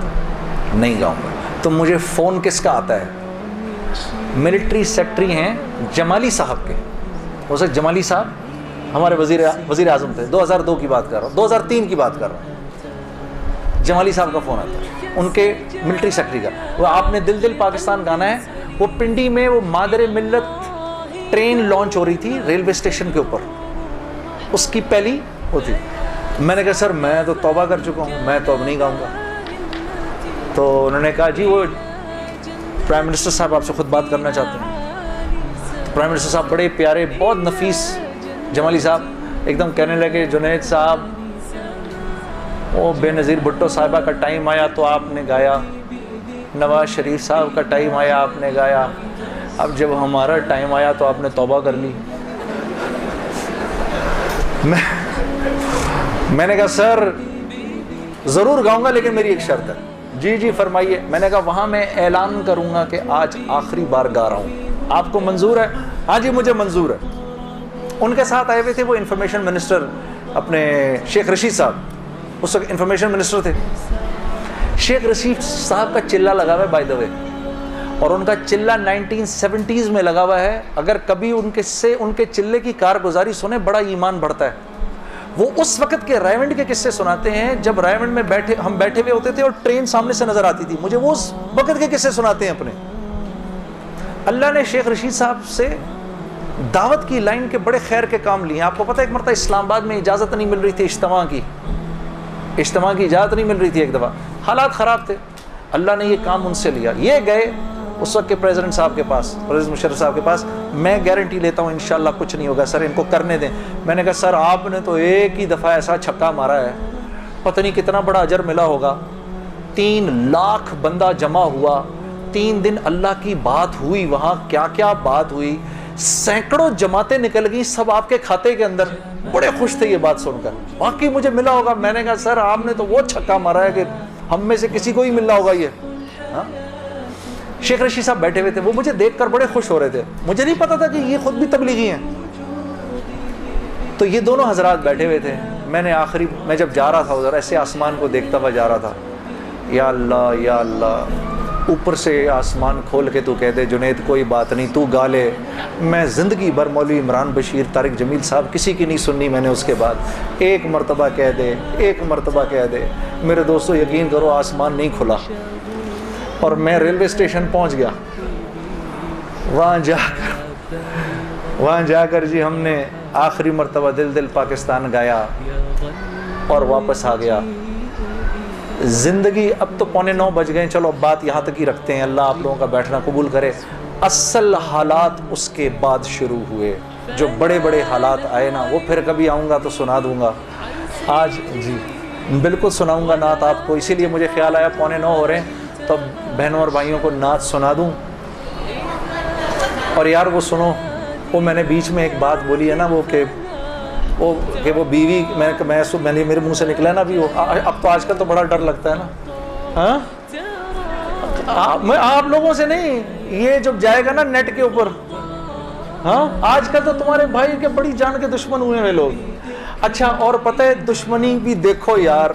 نہیں گاؤں گا۔ تو مجھے فون کس کا آتا ہے؟ ملٹری سیکٹری ہیں جمالی صاحب کے، ہو سکتا جمالی صاحب ہمارے وزیر اعظم تھے، 2002 کی بات کر رہا ہوں، 2003 کی بات کر رہا ہوں، جمالی صاحب کا فون آتا ہے، ان کے ملٹری سیکٹری کا۔ وہ آپ نے دل دل پاکستان گانا ہے، وہ پنڈی میں وہ مادر ملت ٹرین لانچ ہو رہی تھی ریلوے اسٹیشن کے اوپر، اس کی پہلی ہوتی۔ میں نے کہا سر میں تو توبہ کر چکا ہوں، میں تو اب نہیں گاؤں گا۔ تو انہوں نے کہا جی وہ پرائم منسٹر صاحب آپ سے خود بات کرنا چاہتے ہیں۔ پرائم منسٹر صاحب بڑے پیارے، بہت نفیس، جمالی صاحب ایک دم کہنے لگے جنید صاحب وہ بے نظیر بھٹو صاحبہ کا ٹائم آیا تو آپ نے گایا، نواز شریف صاحب کا ٹائم آیا آپ نے گایا، اب جب ہمارا ٹائم آیا تو آپ نے توبہ کر لی۔ میں نے کہا سر ضرور گاؤں گا لیکن میری ایک شرط ہے۔ جی جی فرمائیے۔ میں نے کہا وہاں میں اعلان کروں گا کہ آج آخری بار گا رہا ہوں، آپ کو منظور ہے؟ ہاں جی مجھے منظور ہے۔ ان کے ساتھ آئے ہوئے تھے وہ انفارمیشن منسٹر اپنے شیخ رشید صاحب، اس وقت انفارمیشن منسٹر تھے۔ شیخ رشید صاحب کا چلہ لگا ہوا ہے بائی دا وے، اور ان کا چلہ 1970s میں لگا ہوا ہے۔ اگر کبھی ان کے چلے کی کارگزاری سنیں بڑا ایمان بڑھتا ہے۔ وہ اس وقت کے رائے کے قصے سناتے ہیں جب رائے میں ہم بیٹھے ہوئے ہوتے تھے اور ٹرین سامنے سے نظر آتی تھی، مجھے وہ اس وقت کے قصے سناتے ہیں اپنے۔ اللہ نے شیخ رشید صاحب سے دعوت کی لائن کے بڑے خیر کے کام لیے ہیں۔ آپ کو پتہ ہے ایک مرتبہ اسلام آباد میں اجازت نہیں مل رہی تھی اجتماع کی اجازت نہیں مل رہی تھی، ایک دفعہ حالات خراب تھے، اللہ نے یہ کام ان سے لیا۔ یہ گئے اس وقت کے پریزیڈنٹ صاحب کے پاس، پریزیڈنٹ مشرف صاحب کے پاس، میں گارنٹی لیتا ہوں انشاءاللہ کچھ نہیں ہوگا سر، ان کو کرنے دیں۔ میں نے کہا سر آپ نے تو ایک ہی دفعہ ایسا چھکا مارا ہے، پتہ نہیں کتنا بڑا اجر ملا ہوگا۔ 3 لاکھ بندہ جمع ہوا، 3 دن اللہ کی بات ہوئی، وہاں کیا کیا بات ہوئی، سینکڑوں جماعتیں نکل گئی سب آپ کے کھاتے کے اندر۔ بڑے خوش تھے یہ بات سن کر، واقعی مجھے ملا ہوگا۔ میں نے کہا سر آپ نے تو وہ چھکا مارا ہے کہ ہم میں سے کسی کو ہی ملنا ہوگا یہ۔ ہاں شیخ رشید صاحب بیٹھے ہوئے تھے، وہ مجھے دیکھ کر بڑے خوش ہو رہے تھے، مجھے نہیں پتا تھا کہ یہ خود بھی تبلیغی ہیں۔ تو یہ دونوں حضرات بیٹھے ہوئے تھے، میں جب جا رہا تھا ادھر ایسے آسمان کو دیکھتا ہوا جا رہا تھا، یا اللہ اوپر سے آسمان کھول کے تو کہہ دے جنید کوئی بات نہیں تو گا لے۔ میں زندگی بھر مولوی عمران بشیر، طارق جمیل صاحب کسی کی نہیں سننی میں نے، اس کے بعد ایک مرتبہ کہہ دے۔ میرے دوستو یقین کرو آسمان نہیں کھلا، اور میں ریلوے اسٹیشن پہنچ گیا۔ وہاں جا کر جی ہم نے آخری مرتبہ دل دل پاکستان گایا اور واپس آ گیا۔ زندگی اب تو 8:45 بج گئے، چلو اب بات یہاں تک ہی رکھتے ہیں، اللہ آپ لوگوں کا بیٹھنا قبول کرے۔ اصل حالات اس کے بعد شروع ہوئے، جو بڑے بڑے حالات آئے نا، وہ پھر کبھی آؤں گا تو سنا دوں گا۔ آج جی بالکل سناؤں گا نعت آپ کو، اسی لیے مجھے خیال آیا 8:45 ہو رہے ہیں تو بہنوں اور بھائیوں کو نعت سنا دوں۔ اور یار وہ سنو، وہ میں نے بیچ میں ایک بات بولی ہے نا، وہ وہ بیوی، میرے منہ سے نکلا ہے نا ابھی، وہ اب تو آج کل تو بڑا ڈر لگتا ہے نا۔ ہاں میں آپ لوگوں سے نہیں، یہ جب جائے گا نا نیٹ کے اوپر، ہاں آج کل تو تمہارے بھائی کے بڑی جان کے دشمن ہوئے ہیں لوگ۔ اچھا اور پتہ ہے دشمنی بھی دیکھو یار،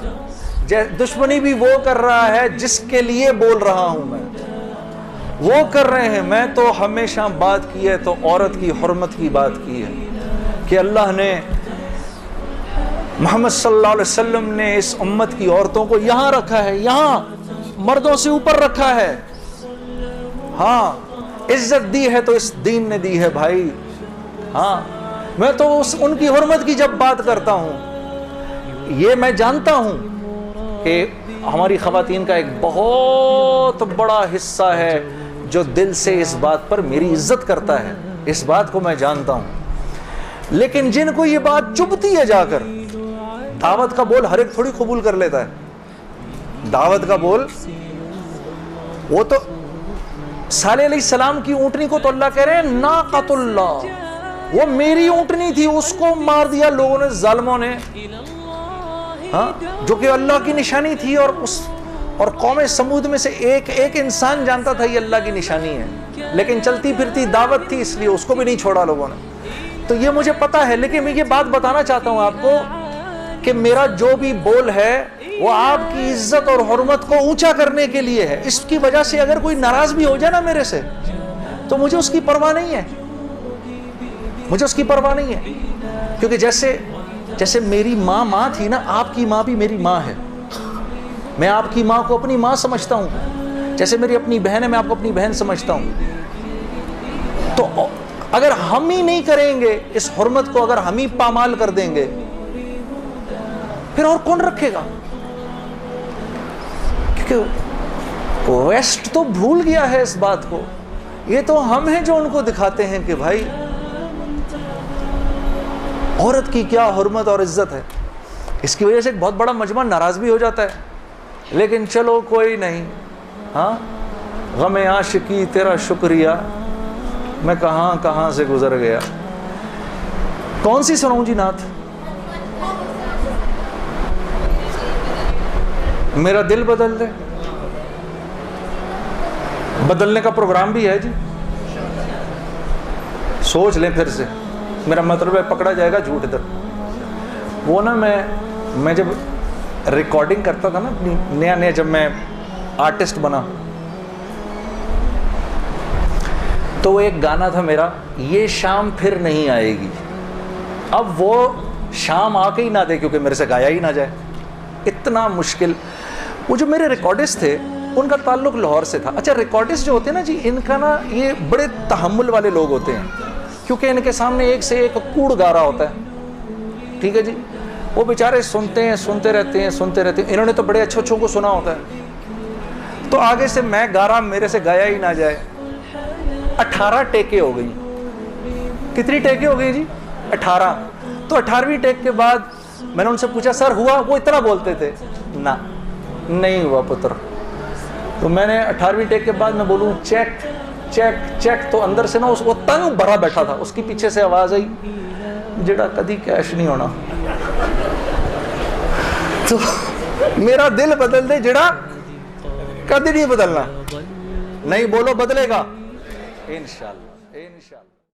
دشمنی بھی وہ کر رہا ہے جس کے لیے بول رہا ہوں میں، وہ کر رہے ہیں۔ میں تو ہمیشہ بات کی ہے تو عورت کی حرمت کی بات کی ہے کہ اللہ نے، محمد صلی اللہ علیہ وسلم نے اس امت کی عورتوں کو یہاں رکھا ہے، یہاں مردوں سے اوپر رکھا ہے۔ ہاں عزت دی ہے تو اس دین نے دی ہے بھائی۔ ہاں میں تو ان کی حرمت کی جب بات کرتا ہوں، یہ میں جانتا ہوں کہ ہماری خواتین کا ایک بہت بڑا حصہ ہے جو دل سے اس بات پر میری عزت کرتا ہے، اس بات کو میں جانتا ہوں۔ لیکن جن کو یہ بات چبھتی ہے جا کر، دعوت کا بول ہر ایک تھوڑی قبول کر لیتا ہے۔ دعوت کا بول، وہ تو صالح علیہ السلام کی اونٹنی کو تو اللہ کہہ رہے ہیں ناقۃ اللہ، وہ میری اونٹنی تھی، اس کو مار دیا لوگوں نے، ظالموں نے، ہاں جو کہ اللہ کی نشانی تھی، اور اور قوم سمود میں سے ایک انسان جانتا تھا یہ اللہ کی نشانی ہے، لیکن چلتی پھرتی دعوت تھی اس لیے اس کو بھی نہیں چھوڑا لوگوں نے. تو یہ مجھے پتا ہے، لیکن میں یہ بات بتانا چاہتا ہوں آپ کو کہ میرا جو بھی بول ہے وہ آپ کی عزت اور حرمت کو اونچا کرنے کے لیے ہے. اس کی وجہ سے اگر کوئی ناراض بھی ہو جائے نا میرے سے تو مجھے اس کی پرواہ نہیں ہے، مجھے اس کی پرواہ نہیں ہے. کیونکہ جیسے میری ماں تھی نا، آپ کی ماں بھی میری ماں ہے. میں آپ کی ماں کو اپنی ماں سمجھتا ہوں، جیسے میری اپنی بہن ہے میں آپ کو اپنی بہن سمجھتا ہوں. تو اگر ہم ہی نہیں کریں گے اس حرمت کو، اگر ہم ہی پامال کر دیں گے پھر اور کون رکھے گا؟ کیونکہ ویسٹ تو بھول گیا ہے اس بات کو. یہ تو ہم ہیں جو ان کو دکھاتے ہیں کہ بھائی عورت کی کیا حرمت اور عزت ہے. اس کی وجہ سے ایک بہت بڑا مجمع ناراض بھی ہو جاتا ہے، لیکن چلو کوئی نہیں. ہاں، غم عاشقی تیرا شکریہ، میں کہاں سے گزر گیا. کون سی سناؤں جی نعت؟ میرا دل بدل دے. بدلنے کا پروگرام بھی ہے جی، سوچ لیں پھر سے. میرا مطلب ہے پکڑا جائے گا جھوٹ ادھر. وہ نا میں جب ریکارڈنگ کرتا تھا نا اپنی نیا جب میں آرٹسٹ بنا، تو وہ ایک گانا تھا میرا، یہ شام پھر نہیں آئے گی. اب وہ شام آ کے ہی نہ دے کیونکہ میرے سے گایا ہی نہ جائے. اتنا مشکل. وہ جو میرے ریکارڈسٹ تھے ان کا تعلق لاہور سے تھا. اچھا، ریکارڈسٹ جو ہوتے ہیں نا جی، ان کا نا یہ بڑے تحمل والے لوگ ہوتے ہیں، کیونکہ ان کے سامنے ایک سے ایک کوڑ گا رہا ہوتا ہے. ٹھیک ہے جی، وہ بیچارے سنتے رہتے ہیں. انہوں نے تو بڑے اچھوں کو سنا ہوتا ہے. تو آگے سے میں گا رہا، میرے سے گایا ہی نہ جائے. 18 ٹیکیں ہو گئی. کتنی ٹیکیں ہو گئی جی؟ 18. تو 18ویں ٹیک کے بعد میں نے ان سے پوچھا سر ہوا؟ وہ اتنا بولتے تھے نہ نہیں ہوا پتر. تو میں نے 18ویں ٹیک کے بعد میں بولوں چیک چیک چیک، تو اندر سے نا اس کو تنگ بھرا بیٹھا تھا. اس کی پیچھے سے آواز آئی، جڑا کدی کیش نہیں ہونا. تو میرا دل بدل دے، جڑا کدی نہیں بدلنا. نہیں بولو بدلے گا انشاءاللہ.